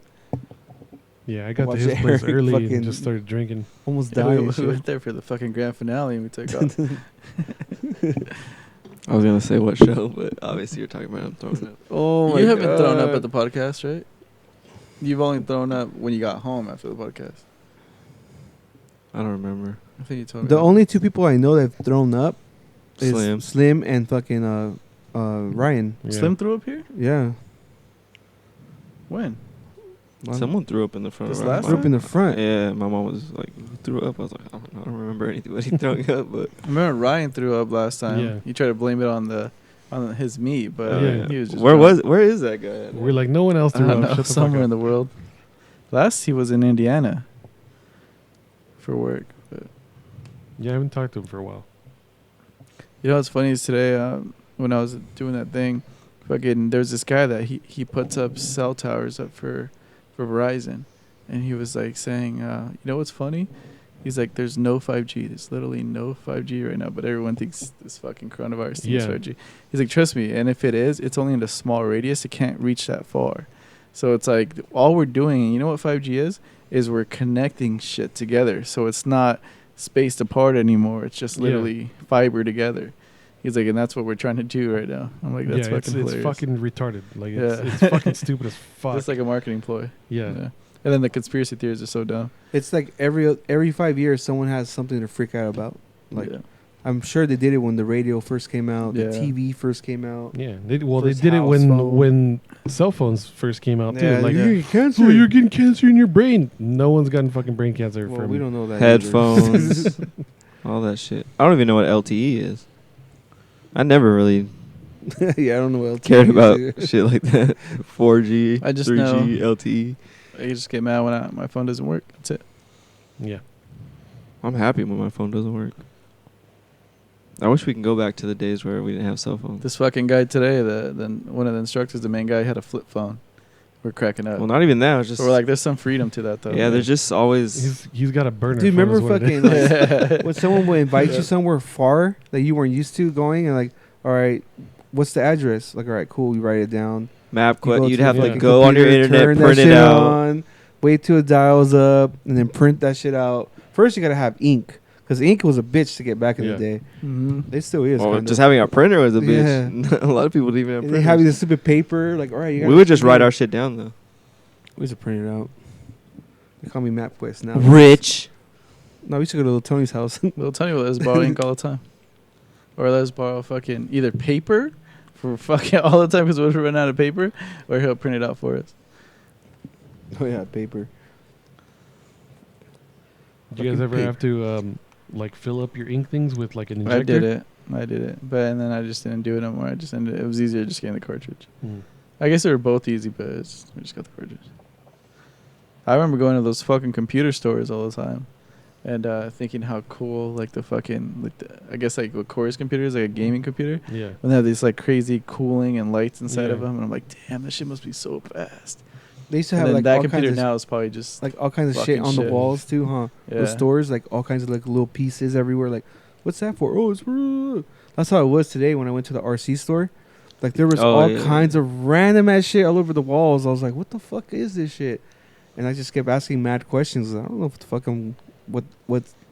Yeah, I got to Watch his place Eric early fucking- and just started drinking. Almost Yeah, dying. we and shit. went there for the fucking grand finale and we took off. I was gonna say what show, but obviously you're talking about I'm throwing up. Oh my You haven't thrown up God. at the podcast, right? You've only thrown up when you got home after the podcast. I don't remember. I think you told me. The that. only 2 people I know that have thrown up is Slim. Slim and fucking Ryan. Yeah. Slim threw up here? Yeah. When? Someone threw up in the front This of our last Threw up in the time? front. Yeah, my mom was like, "Who threw up?" I was like, I don't remember anybody throwing up, but I remember Ryan threw up last time. Yeah. He tried to blame it on his meat, but Yeah. he was just where is that guy at? We're like, no one else I threw don't up. know, Shut the fuck somewhere up. in the world. Last he was in Indiana for work. But Yeah, I haven't talked to him for a while. You know what's funny is today, when I was doing that thing, fucking, there's this guy that he puts up cell towers up for Verizon, and he was like saying, you know what's funny? He's like, there's no 5G. There's literally no 5G right now, but everyone thinks this fucking coronavirus thing is 5G. He's like, trust me, and if it is, it's only in a small radius. It can't reach that far. So it's like, all we're doing, you know what 5G is we're connecting shit together. So it's not spaced apart anymore. It's just literally fiber together. He's like, and that's what we're trying to do right now. I'm like, that's fucking hilarious. It's fucking retarded. Like, it's fucking stupid as fuck. It's like a marketing ploy. Yeah. And then the conspiracy theories are so dumb. It's like every 5 years, someone has something to freak out about. Like, I'm sure they did it when the radio first came out, the TV first came out. Yeah, they did it when cell phones first came out too. Like, you're getting cancer. Oh, you're getting cancer in your brain. No one's gotten fucking brain cancer. Well, we don't know that. Headphones, all that shit. I don't even know what LTE is. I never really yeah, I don't know what LTE cared about shit like that. 4G, I just 3G, know. LTE. I just get mad when my phone doesn't work. That's it. Yeah. I'm happy when my phone doesn't work. I wish we can go back to the days where we didn't have cell phones. This fucking guy today, one of the instructors, the main guy, had a flip phone. We're cracking up. Well, not even that. It's just So we're like, there's some freedom to that, though. yeah, there's just always. He's got a burner. Dude, phone remember is what it fucking is. like, when someone would invite you somewhere far that you weren't used to going, and like, all right, what's the address? Like, all right, cool, you write it down. MapQuest. You'd have to the like go on your internet, turn print that it shit out. on, wait till it dials up, and then print that shit out. First, you gotta have ink, because ink was a bitch to get back in the day. Mm-hmm. It still is. Well, kinda. just having a printer was a bitch. Yeah. A lot of people didn't even have And they printers. have the stupid paper. Like, all right, you We would just write our shit down though. We used to print it out. They call me MapQuest now. Rich. No, we used to go to Little Tony's house. Little Tony will let us borrow ink all the time. Or let us borrow fucking either paper for fucking all the time because we'll run out of paper, or he'll print it out for us. Oh, yeah, paper. Do you guys ever have to like fill up your ink things with like an injector? I did it. And then I just didn't do it no more. It was easier just getting the cartridge. Mm. I guess they were both easy, but we just got the cartridge. I remember going to those fucking computer stores all the time and thinking how cool, like, the fucking, I guess, like, what Corey's computer is, like a gaming computer. Yeah. And they have these, like, crazy cooling and lights inside of Yeah. them. And I'm like, damn, that shit must be so fast. They used to And have then like that all computer kinds of now is probably just like all kinds of shit fucking on the shit. walls too, huh? Yeah. The stores, like all kinds of like little pieces everywhere. Like, what's that for? Oh, it's for. That's how it was today when I went to the RC store. Like there was all kinds of random ass shit all over the walls. I was like, what the fuck is this shit? And I just kept asking mad questions. I don't know what the fuck what.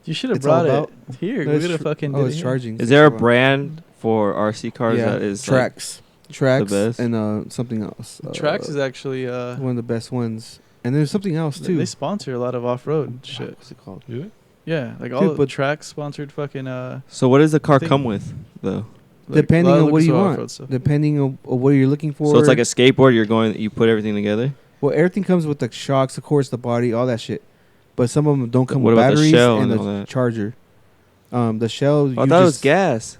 You should have it's all brought about. it here. No, We it's could have fucking. Oh, did it's it here. charging. Is there a brand for RC cars Yeah, that is like, Tracks, the best? and something else. Trax is actually one of the best ones. And there's something else too. They sponsor a lot of off-road shit. What's it called? Do it? Yeah, like all Dude, the but Trax sponsored fucking. So what does the car thing. come with though? Like, Depending a lot of on what Lucas you Oil want. off-road stuff. Depending on what you're looking for. So it's like a skateboard. You put everything together. Well, everything comes with the shocks, of course, the body, all that shit. But some of them don't come What with about the batteries shell and and all the that? charger. The shell. I thought it was gas.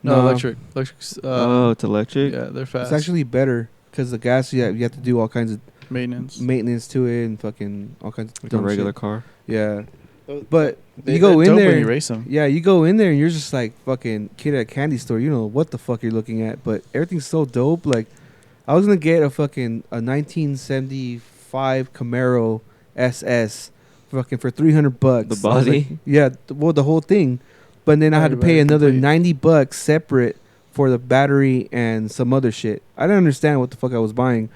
No, No. electric. Electric's, It's electric. yeah, they're fast. It's actually better because the gas, you have to do all kinds of maintenance. to it and fucking all kinds of Like a dumb regular shit. car. Yeah, but They- you go they're in dope there. when you race them. Yeah, you go in there and you're just like fucking kid at a candy store. You know what the fuck you're looking at, but everything's so dope. Like, I was gonna get a 1975 Camaro SS, fucking for $300. The I was body? like, yeah, the whole thing. But then I had to pay another Everybody $90 separate for the battery and some other shit. I didn't understand what the fuck I was buying.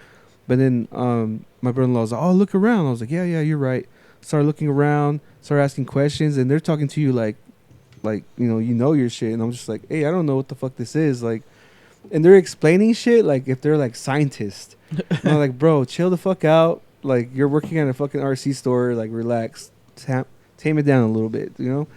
But then my brother-in-law was like, "Oh, look around." I was like, "Yeah, you're right." Started looking around, started asking questions, and they're talking to you like you know your shit. And I'm just like, "Hey, I don't know what the fuck this is." Like, and they're explaining shit like if they're like scientists. And I'm like, "Bro, chill the fuck out. Like, you're working at a fucking RC store. Like, relax, tame it down a little bit, you know."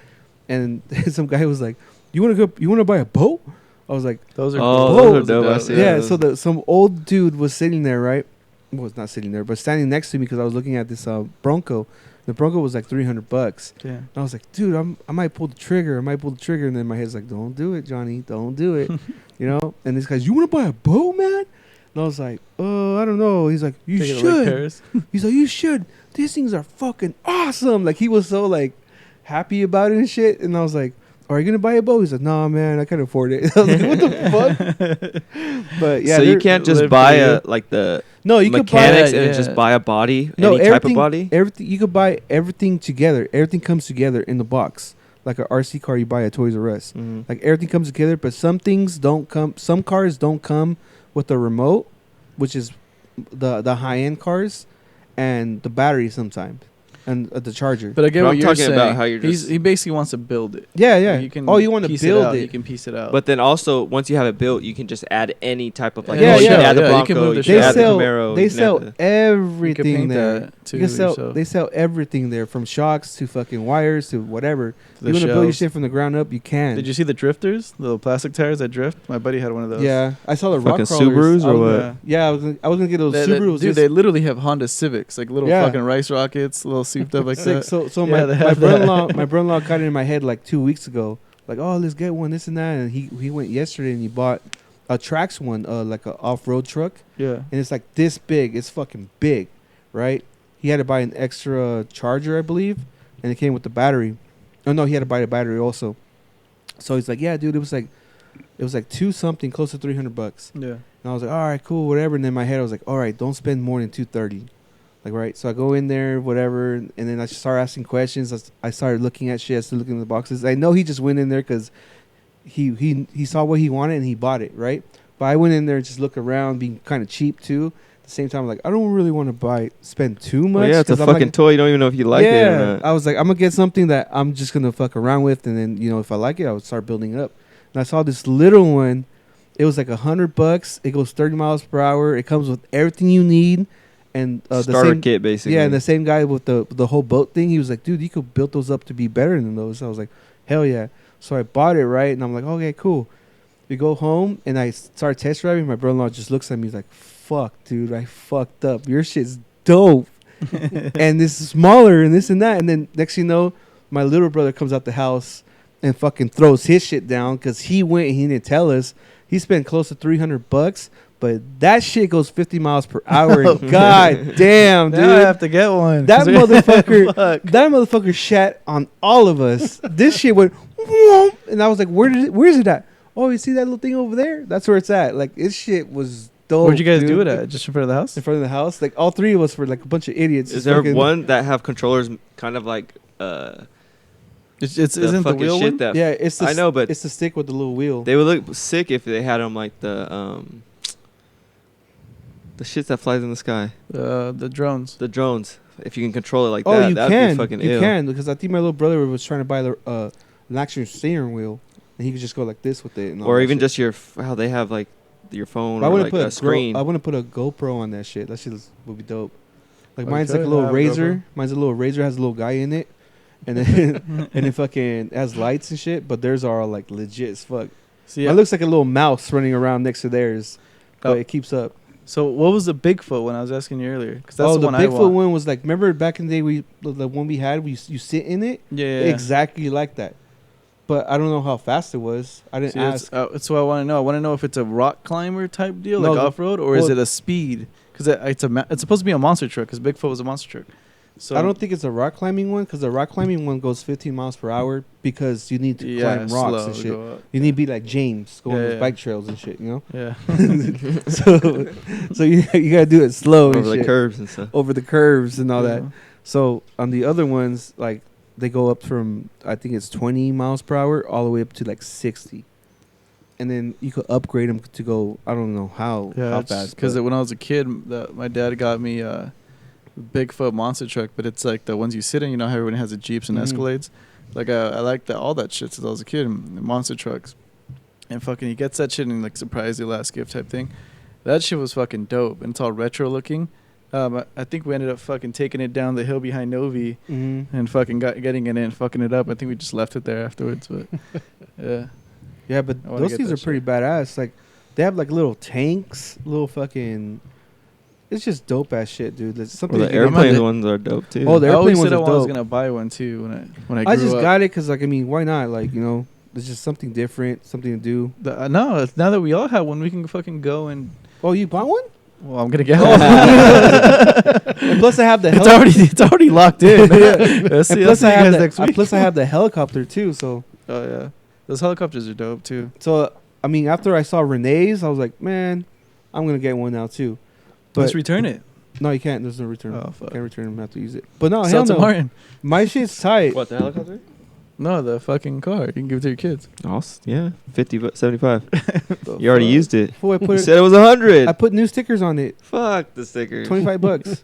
And some guy was like, "You want to buy a boat?" I was like, Those are Oh, cool. those are dope. I see yeah. those. So some old dude was sitting there, right? Well, it's not sitting there, but standing next to me because I was looking at this Bronco. The Bronco was like $300. Yeah. And I was like, dude, I might pull the trigger. And then my head's like, don't do it, Johnny. Don't do it. You know? And this guy's, you want to buy a boat, man? And I was like, I don't know. He's like, you Take it to Lake should. Paris. He's like, you should. These things are fucking awesome. Like, he was so like happy about it and shit. And I was like, "Are you gonna buy a bow?" He's like, "No, man, I can't afford it." I was like, "What the fuck?" But yeah, so you can't just buy the no, you could buy mechanics Yeah, and yeah. just buy a body, no any type of body. Everything you could buy everything together. Everything comes together in the box, like an RC car you buy at Toys R Us. Mm-hmm. Like everything comes together, but some things don't come. Some cars don't come with a remote, which is the high end cars, and the battery sometimes, and the charger. But I get But what I'm you're talking saying. about how you're just- he basically wants to build it. yeah, yeah. Like, you can Oh, you want to piece build out, it? You can piece it out. But then also, once you have it built, you can just add any type of like. Yeah, you can yeah, add the yeah, you Bronco. can move the You shit can They out add the sell. Camaro. They you can sell add the- you can everything paint there. that too. You can sell. yourself They sell everything there, from shocks to fucking wires to whatever. to the You want to build your shells. shit from the ground up, you can. Did you see the drifters? The little plastic tires that drift? My buddy had one of those. Yeah, I saw the rock fucking crawlers. Subarus or what? Yeah. Yeah, I was gonna get those Subarus. Dude, they literally have Honda Civics, like little Yeah. fucking rice rockets, little souped up like sick. that. So Yeah, they have my brother-in-law got it in my head like 2 weeks ago. Like, oh, let's get one, this and that. And he went yesterday and he bought a Trax one, like a off-road truck, Yeah. and it's like this big. It's fucking big, right? He had to buy an extra charger, I believe, and it came with the battery. Oh no, he had to buy the battery also. So he's like, yeah, dude, it was like two something, close to $300. Yeah. And I was like, all right, cool, whatever. And in my head, I was like, all right, don't spend more than $230. Like, right. So I go in there, whatever. And then I start asking questions. I started looking at shit. I started looking at the boxes. I know he just went in there because he saw what he wanted and he bought it, right? But I went in there and just looked around, being kind of cheap too. At the same time, like, I don't really want to spend too much. Well, yeah, it's a 'cause I'm fucking like, toy. You don't even know if you like it or not. I was like, I'm going to get something that I'm just going to fuck around with. And then, if I like it, I would start building it up. And I saw this little one. It was like $100. It goes 30 miles per hour. It comes with everything you need. And the Starter same kit, basically. Yeah, and the same guy with the whole boat thing, he was like, dude, you could build those up to be better than those. I was like, hell yeah. So I bought it, right? And I'm like, okay, cool. We go home, and I start test driving. My brother-in-law just looks at me. He's like, fuck, dude, I fucked up. Your shit's dope. And this is smaller and this and that. And then next thing you know, my little brother comes out the house and fucking throws his shit down because he went and he didn't tell us. He spent close to $300, but that shit goes 50 miles per hour. And God damn, dude. Now I have to get one. That 'cause motherfucker, Fuck. that motherfucker shat on all of us. This shit went, whoomp, and I was like, where is it at? Oh, you see that little thing over there? That's where it's at. Like, this shit was dope. Where'd you guys dude. do it at? Just in front of the house? In front of the house. Like, all three of us were like a bunch of idiots. Is just there fucking- one that have controllers kind of like It's the isn't the fucking wheel shit one? that Yeah, it's the I know, but it's the stick with the little wheel. they would look sick if they had them like the shit that flies in the sky, The drones. the drones. If you can control it like Oh, that, you that'd can. be fucking You ill. can, because I think my little brother was trying to buy an actual steering wheel, and he could just go like this with it. And all Or that even shit. just how they have like your phone But I or want like to put a screen. I want to put a GoPro on that shit. That shit would be dope. Like Oh, mine's you like a could little have a razor. GoPro. Mine's a little razor, has a little guy in it, and then and it fucking has lights and shit. But theirs are like legit as fuck. See, It looks like a little mouse running around next to theirs, but Oh. it keeps up. So what was the Bigfoot one I was asking you earlier? Because that's the one I Bigfoot want. one was like, remember back in the day the one we had, you sit in it, Yeah. exactly like that. But I don't know how fast it was. I didn't See, ask. that's what I want to know. I want to know if it's a rock climber type deal, No, like the- off road, or is well- it a speed? Because it's supposed to be a monster truck. Because Bigfoot was a monster truck. So I don't think it's a rock climbing one, because the rock climbing one goes 15 miles per hour because you need to climb rocks and shit. go up. You need to be like James, go on Yeah, those yeah. bike trails and shit, you know? Yeah. so you gotta do it slow over and the shit. curves and stuff. Over the curves and all that. Yeah. So on the other ones, like they go up from, I think it's 20 miles per hour all the way up to like 60. And then you could upgrade them to go, I don't know how fast. Because but- when I was a kid, my dad got me Bigfoot monster truck, but it's like the ones you sit in. You know how everyone has the Jeeps and Mhm. Escalades. Like I liked all that shit since I was a kid. Monster trucks, and fucking he gets that shit and like surprise your last gift type thing. That shit was fucking dope, and it's all retro looking. I think we ended up fucking taking it down the hill behind Novi Mhm. and fucking getting it in, fucking it up. I think we just left it there afterwards, but yeah. Yeah, but I wanna those get things that are pretty badass. Like, they have like little tanks, little fucking. It's just dope ass shit, dude. There's Or something. the you can- airplane to- ones are dope too. Oh, the I always airplane said ones I are was dope. gonna buy one too when I grew I just up. got it because, like, I mean, why not? Like, you know, it's just something different, something to do. No, now that we all have one, we can fucking go and. Oh, you bought one? Well, I'm gonna get one. And plus, I have the. It's already locked in. Let's And see, plus, I'll see I you have guys the. next week. Plus, I have the helicopter too. So Oh yeah. Those helicopters are dope too. So I mean, after I saw Renee's, I was like, man, I'm gonna get one now too. Let's But return it. no, you can't. There's no return. Oh fuck. Can't return them. Have to use it. But no, Sell hell it to no. Martin. My shit's tight. What, the helicopter? No, the fucking car. You can give it to your kids. Yeah, 75. The You already fuck? used it. Fool, I You put it, said it was 100. I put new stickers on it. Fuck the stickers. $25.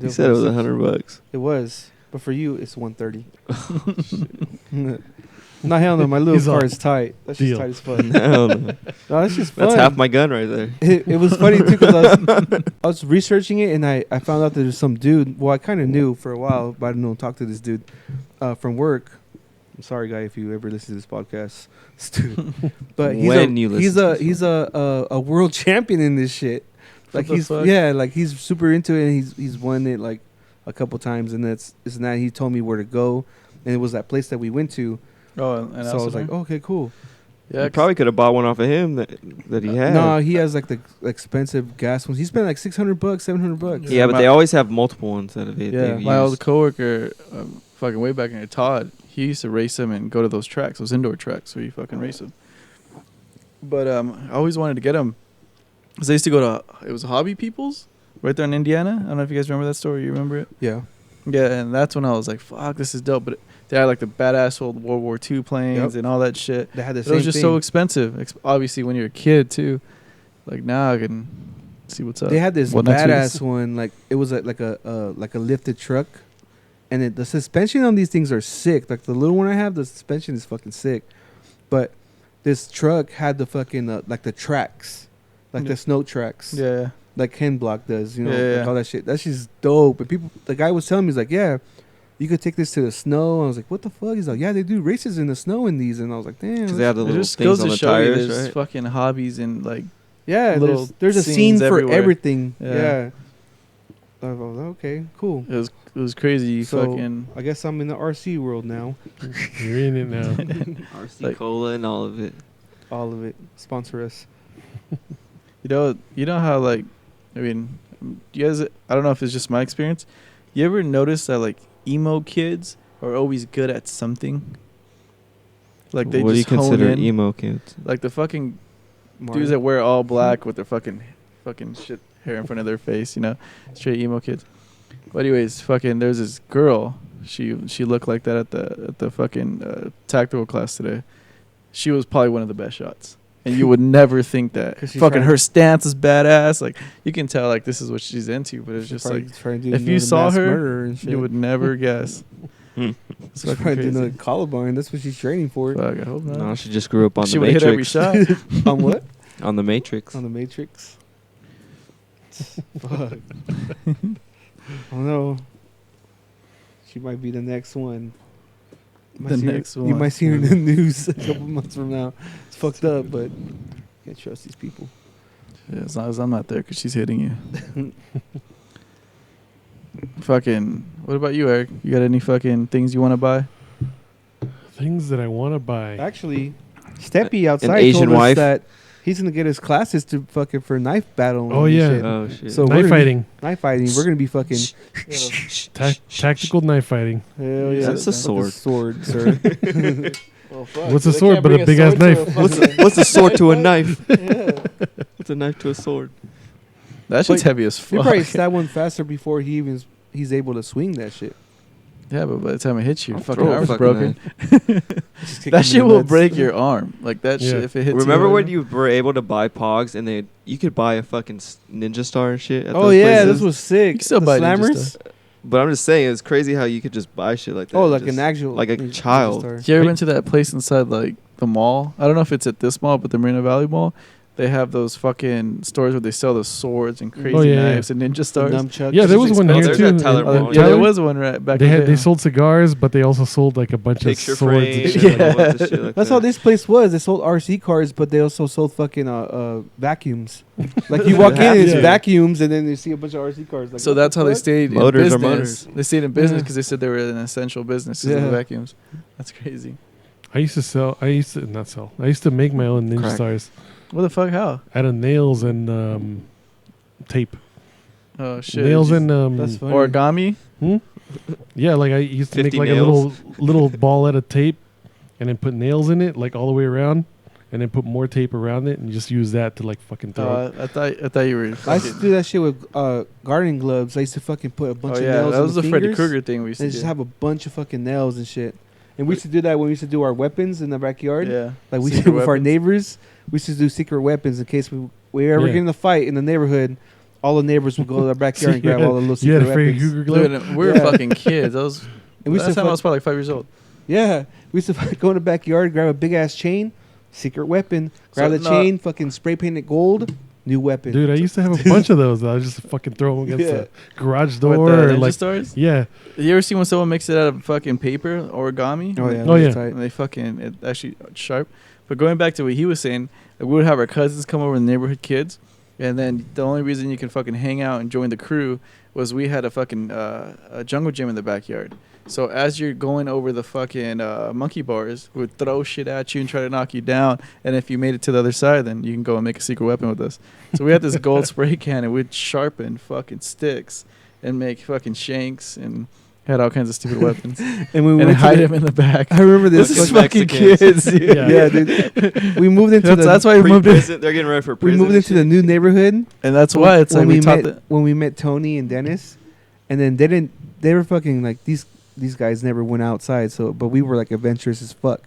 You said it was $100. It was, but for you, it's 130. No, hell no. My little He's car on is tight. That's just deal. tight as fuck. Hell no. No, that's just fun. That's half my gun right there. It was funny too because I was researching it and I found out that there's some dude. Well, I kind of knew for a while, but I didn't know talk to this dude from work. I'm sorry, guy, if you ever listen to this podcast. But When you listen to he's a world champion in this shit. Like What the fuck? like he's super into it. And he's won it like a couple times, and that's that. He told me where to go, and it was that place that we went to. Oh, and So I was like, okay, cool. yeah, You probably could have bought one off of him that he had. No, he has like the expensive gas ones. He spent like $600, $700. Yeah, but they always have multiple ones that have yeah. My old coworker, fucking way back in there, Todd. He used to race them and go to those tracks, those indoor tracks, where you fucking race them. But I always wanted to get them, cause I used to go to it was Hobby People's right there in Indiana. I don't know if you guys remember that store. You remember it? Yeah. Yeah, and that's when I was like, "Fuck, this is dope." But they had like the badass old World War II planes and all that shit. They had the But same it was just thing. so expensive. Obviously, when you're a kid too. Like now, I can see what's up. They had this Well, next week badass is- one, like it was like a lifted truck, and the suspension on these things are sick. Like the little one I have, the suspension is fucking sick, but this truck had the fucking like the tracks, like Yeah. the snow tracks, Yeah, like Ken Block does, you know, Yeah, like yeah. all that shit. That's just dope. And people, the guy was telling me, he's like, yeah, you could take this to the snow. I was like, what the fuck? He's like, yeah, they do races in the snow in these, and I was like, damn. Because they have the it little just things goes on to the show you tires, there's right? fucking hobbies and like Yeah, little there's a scenes scene for everywhere. everything. Yeah. Yeah. I was like, okay, cool. it was crazy. So Fucking I guess I'm in the RC world now. You're in it now. RC Like- Cola and all of it. All of it. Sponsor us. you know how like I mean, you guys. I don't know if it's just my experience. You ever notice that like emo kids are always good at something? Like they What do you just hone consider in. emo kids? Like the fucking Mario. dudes that wear all black with their fucking shit hair in front of their face, you know, straight emo kids. But anyways, fucking there's this girl. She looked like that at the fucking tactical class today. She was probably one of the best shots, and you would never think that. 'Cause she's Fucking trying- her stance is badass. Like you can tell, like this is what she's into. But it's just like trying to do if you another saw mass her, murder and shit. you would never guess. It's She's fucking trying to do another crazy. Columbine. That's what she's training for. Fuck, I hope not. No, she just grew up on she the would hit every Matrix. shot. On what? On the Matrix. On the Matrix. Fuck. I don't know. She might be the next one. You might The see her- next You one. might see her in the news a couple months from now. It's fucked up, but can't trust these people. Yeah, as long as I'm not there, because she's hitting you. Fucking. What about you, Eric? You got any fucking things you want to buy? Things that I want to buy. Actually, Steppy outside Asian told us wife. that he's gonna get his classes to fucking for knife battle. Oh, and yeah. shit. Oh, shit. So we're Knife gonna be- fighting. Knife fighting. We're gonna be fucking. Tactical knife fighting. Hell yeah! That's a Fucking sword. sword, sir. What's a sword but a big ass knife? What's a sword to a knife? What's a knife to a sword? That shit's But heavy as You fuck. probably stab one faster before he's able to swing that shit. Yeah, but by the time it hits you, I'll fucking throw a arm's fucking broken. Just kick him That in shit the will nuts. break your arm. Like that Yeah. shit, if it hits Remember you. when you were able to buy Pogs and you could buy a fucking Ninja Star and shit? At Oh those yeah, places? this was sick. You can still The buy Ninja slammers. Star. But I'm just saying, it's crazy how you could just buy shit like that. Oh, like Just- an actual, like a Ninja child. Star. You ever been to that place inside like the mall? I don't know if it's at this mall, but the Marina Valley Mall. They have those fucking stores where they sell the swords and crazy Oh, yeah, knives and ninja The stars. nunchucks. Yeah, there was one Oh, here there's too. that Tyler in- Mall. Yeah, Tyler? there was one right back. They in the had day. they sold cigars, but they also sold like a bunch Picture of swords frames. and shit. Yeah. and a bunch of shit like That's that. how this place was. They sold RC cars, but they also sold fucking vacuums. Like you walk in, it's Yeah. vacuums, and then you see a bunch of RC cars. Like, So what that's the how they fuck? stayed Motors are in business. motors. They stayed in business Yeah. because they said they were an essential business because of the Yeah. vacuums. That's crazy. I used to make my own ninja Crack. stars What the fuck? How? out of nails and tape. Oh shit. Nails You and That's funny. origami. yeah, like I used to make 50 like nails. a little ball out of tape, and then put nails in it like all the way around, and then put more tape around it, and just use that to like fucking throw. I thought you were. I used to do that shit with gardening gloves. I used to fucking put a bunch of nails that in was the the Freddy fingers Krueger thing we used and to just do. have a bunch of fucking nails and shit. And we used to do that when we used to do our weapons in the backyard. Yeah, Like we secret did with our weapons. neighbors. We used to do secret weapons in case we ever Yeah. get in a fight in the neighborhood. All the neighbors would go to the backyard and grab all the little You had secret a Freddy weapons. Krueger glove. Dude, we were Yeah. fucking kids. That was. And we used Last to time I fuck- was probably like 5 years old. Yeah, we used to go in the backyard, grab a big ass chain, secret weapon, grab So, the no. chain, fucking spray paint it gold, new weapon. Dude, I used to have a bunch of those. I would just fucking throw them against Yeah. the garage What, door. the Or ninja like, stars? yeah. You ever seen when someone makes it out of fucking paper, origami? Oh yeah, Oh, that was yeah. tight. And they fucking it actually sharp. But going back to what he was saying, like, we would have our cousins come over, the neighborhood kids, and then the only reason you can fucking hang out and join the crew was we had a fucking a jungle gym in the backyard. So as you're going over the fucking monkey bars, we would throw shit at you and try to knock you down. And if you made it to the other side, then you can go and make a secret weapon with us. So we had this gold spray can, and we'd sharpen fucking sticks and make fucking shanks and had all kinds of stupid weapons And when we and went to hide the- them in the back. I remember this. This is fucking fucking Mexicans. kids. Dude. Yeah. yeah, dude. We moved into That's why we moved in. Pre-prison. They're getting ready for we prison. moved and into the shit. new neighborhood. And that's why it's like when we we taught met the. when we met Tony and Dennis, and then they were fucking like these guys never went outside. So but we were like adventurous as fuck.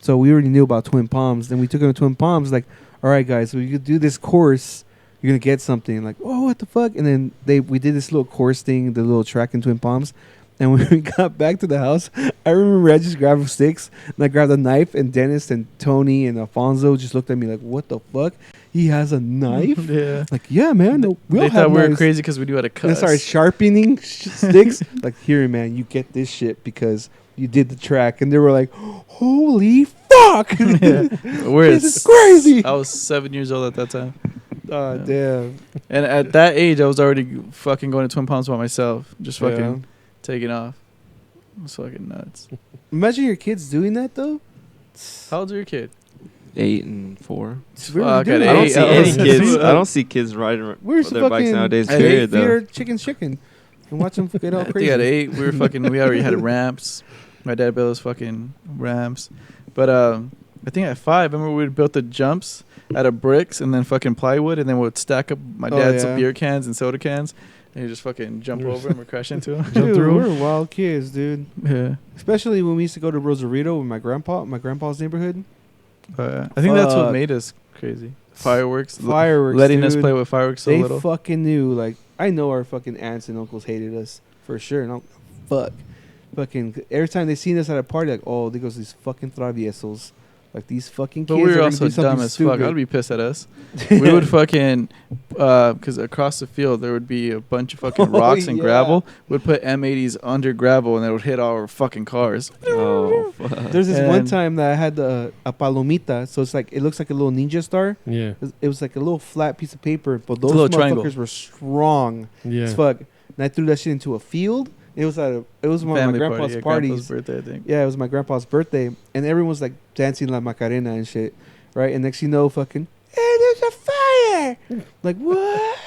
So we already knew about Twin Palms. Then we took them to Twin Palms. Like, all right, guys, so you could do this course. You're gonna get something. Like, oh, what the fuck? And then we did this little course thing, the little track in Twin Palms. And when we got back to the house, I remember I just grabbed sticks and I grabbed a knife, and Dennis and Tony and Alfonso just looked at me like, "What the fuck? He has a knife?" Yeah. Like, yeah, man. No, we They all thought have we were knives. crazy because we knew how to And I cuss. started sharpening sticks. Like, here, man, you get this shit because you did the track. And they were like, holy fuck. Yeah. We're This is crazy. I was 7 years old at that time. Oh, Yeah. damn. And at that age, I was already fucking going to Twin Palms by myself. Just fucking Yeah. taking off. It was fucking nuts. Imagine your kids doing that, though. How old's your kid? 8 and 4. It's really Fuck, good. at I don't eight, see I any was- kids. I don't see kids riding We're their bikes nowadays. at Period, feed our though. chicken, and watch them get all I think crazy. at 8, we were fucking. We already had ramps. My dad built us fucking ramps. But I think at 5, remember we built the jumps out of bricks and then fucking plywood, and then we'd stack up my Oh, dad's yeah. beer cans and soda cans, and you just fucking jump over them or crash into them. Jump Dude, through 'em. we're wild kids, dude. Yeah. Especially when we used to go to Rosarito with my grandpa's neighborhood. I think that's what Fuck. made us crazy. Fireworks. Fireworks, letting us dude. play with fireworks so They little. fucking knew. Like, I know our fucking aunts and uncles hated us for sure. And fuck, fucking every time they seen us at a party, like, oh, there goes these fucking traviesos, like these fucking kids. But we are were gonna also do something dumb as fuck. stupid. I'd be pissed at us. We would fucking, because across the field there would be a bunch of fucking Oh, rocks and yeah. gravel. We'd put M80s under gravel and it would hit our fucking cars. Oh, fuck. There's this one And- time that I had a palomita, so it's like it looks like a little ninja star. Yeah. It was like a little flat piece of paper, but those a little motherfuckers triangle. were strong Yeah. as fuck. And I threw that shit into a field. It was one of my Family grandpa's party, parties. grandpa's birthday, I think. Yeah, it was my grandpa's birthday, and everyone was like dancing La Macarena and shit, right? And next you know, fucking, hey, there's a fire! Like, what?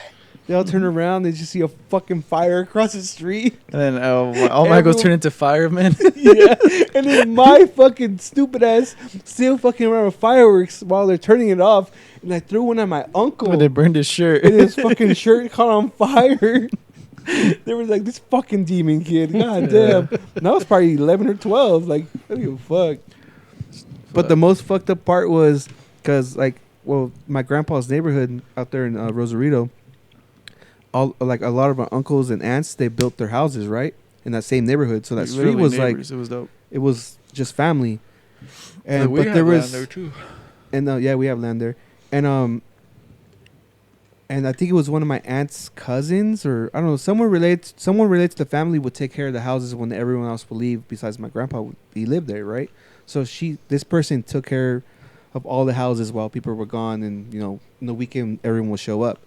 They all turn around, they just see a fucking fire across the street. And then all my goes Everyone- turn into firemen. Yeah, and then my fucking stupid ass still fucking around with fireworks while they're turning it off, and I threw one at my uncle, But they burned his shirt. and his fucking shirt caught on fire. They were like, this fucking demon kid, god damn. And I was probably 11 or 12, like, I don't give a fuck. But the most fucked up part was because, like, well, my grandpa's neighborhood out there in Rosarito, all like a lot of our uncles and aunts, they built their houses right in that same neighborhood. So that street Literally was neighbors. It was dope. it was just family. And we but had there land was there too. and yeah, we have land there, and I think it was one of my aunt's cousins, or I don't know, someone related to the family would take care of the houses when everyone else would leave. Besides my grandpa, he lived there, right? So this person took care of all the houses while people were gone, and you know, in the weekend everyone would show up.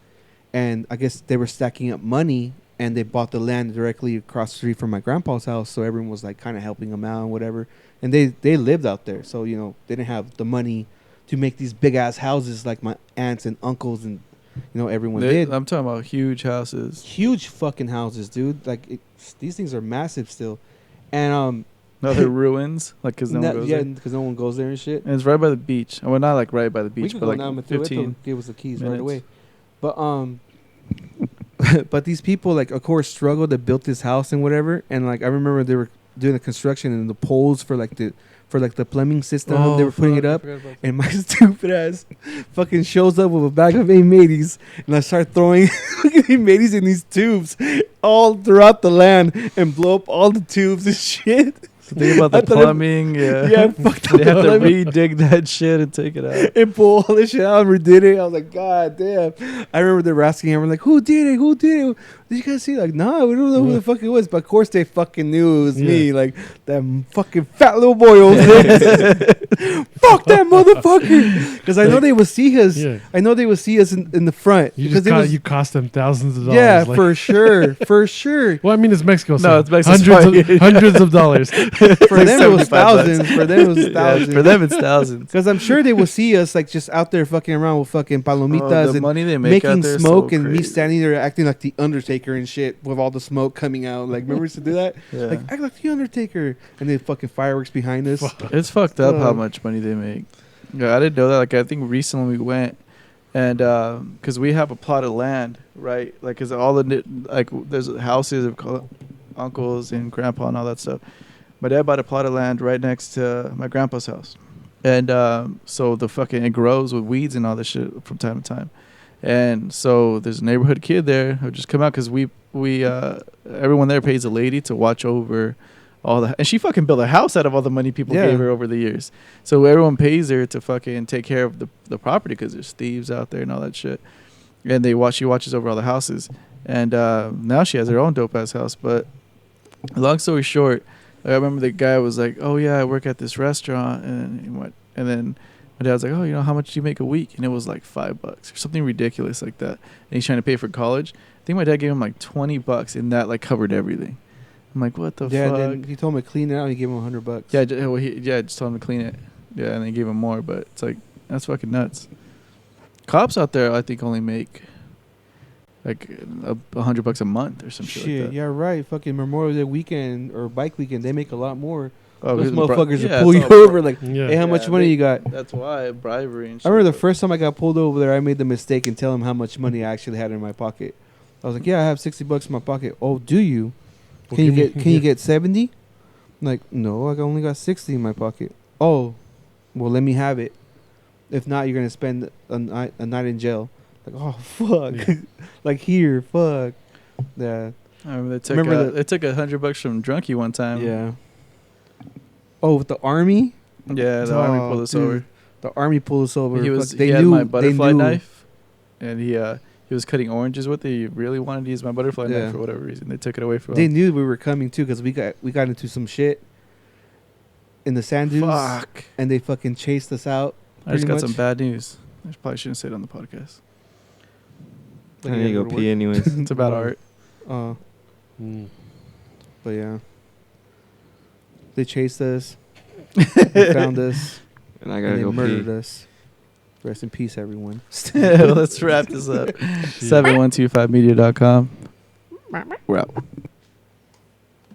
And I guess they were stacking up money, and they bought the land directly across the street from my grandpa's house. So everyone was like kind of helping them out and whatever. And they lived out there, so you know they didn't have the money to make these big ass houses like my aunts and uncles and you know everyone did. I'm talking about huge houses. Huge fucking houses, dude. Like these things are massive still. And No, they're ruins. Like, because no one goes there. because no one goes there and shit. And it's right by the beach. Well, not like right by the We beach, could but go like now. 15. Give us the keys right minutes. away. But but these people, like, of course, struggled to build this house and whatever. And like, I remember they were doing the construction and the poles for like the plumbing system. They were putting it up, and my stupid ass fucking shows up with a bag of A80s, and I start throwing A80s in these tubes all throughout the land and blow up all the tubes and shit. So think about the plumbing. Yeah, fucked they have to up. re-dig that shit and take it out. And pull all this shit out and redid it. I was like, God damn. I remember they were asking him, we're like, who did it? Who did it? Did you guys see? Like, nah, we don't know who the fuck it was. But of course they fucking knew it was me. Like, that fucking fat little boy over there. Fuck that motherfucker. Because I know they would see us. Yeah. I know they would see us in the front. You because just you cost them thousands of dollars. Yeah, like. for sure. For sure. Well, I mean, it's Mexico. So No, it's Mexico. hundreds of dollars. For them, it was 75 bucks. thousands. For them, it was Yeah, thousands. for them, it's thousands. Because I'm sure they will see us like just out there fucking around with fucking palomitas The and money they make out making there is smoke so and me crazy. standing there acting like the Undertaker and shit with all the smoke coming out. Like, remember we used to do that? Yeah. Like, act like the Undertaker. And then fucking fireworks behind us. It's fucked up how Uh, much money they make. Yeah, I didn't know that. Like, I think recently we went, and because we have a plot of land, right? Like, because all the like, there's houses of uncles and grandpa and all that stuff. My dad bought a plot of land right next to my grandpa's house, and so the fucking it grows with weeds and all this shit from time to time. And so there's a neighborhood kid there who just come out because we everyone there pays a lady to watch over all the, and she fucking built a house out of all the money people Yeah. gave her over the years. So everyone pays her to fucking take care of the property because there's thieves out there and all that shit. And she watches over all the houses. And now she has her own dope ass house. But long story short, I remember the guy was like, "Oh yeah, I work at this restaurant," and then my dad was like, "Oh, you know, how much do you make a week?" And it was like $5 or something ridiculous like that. And he's trying to pay for college. I think my dad gave him like $20, and that like covered everything. I'm like, what the Yeah, fuck? and then he told me to clean it out. He gave him $100. Yeah, just told him to clean it. Yeah, and they gave him more, but it's like, that's fucking nuts. Cops out there, I think, only make like $100 a month or some shit like that. Yeah, right. Fucking Memorial Day weekend or bike weekend, they make a lot more. Oh, Those his motherfuckers yeah, will pull it's you all over like, Yeah. hey, how much money you got? That's why bribery and shit. I remember the first time I got pulled over there, I made the mistake and tell him how much money I actually had in my pocket. I was like, yeah, I have $60 in my pocket. Oh, do you? Well, Can you give me- get 70? I'm like, no, I only got 60 in my pocket. Oh, well, let me have it. If not, you're gonna spend a night in jail. Like, oh fuck, Yeah. like here, fuck. Yeah, I remember they took $100 from Drunky one time. yeah. Oh, with the army, Yeah, the army pulled us dude. over. The army pulled us over. He was Fuck, he had my butterfly knife, and he was cutting oranges with it. He really wanted to use my butterfly Yeah. knife for whatever reason. They took it away from They him. knew we were coming too because we got into some shit in the sand dunes, Fuck! and they fucking chased us out. I just pretty got some much. bad news. I probably shouldn't say it on the podcast. I need to go pee anyways. It's about Wow. art. Mm. But yeah, they chased us, they found us, And I and gotta they go murdered pee. us. Rest in peace, everyone. Let's wrap this up. 7125media.com. We're out.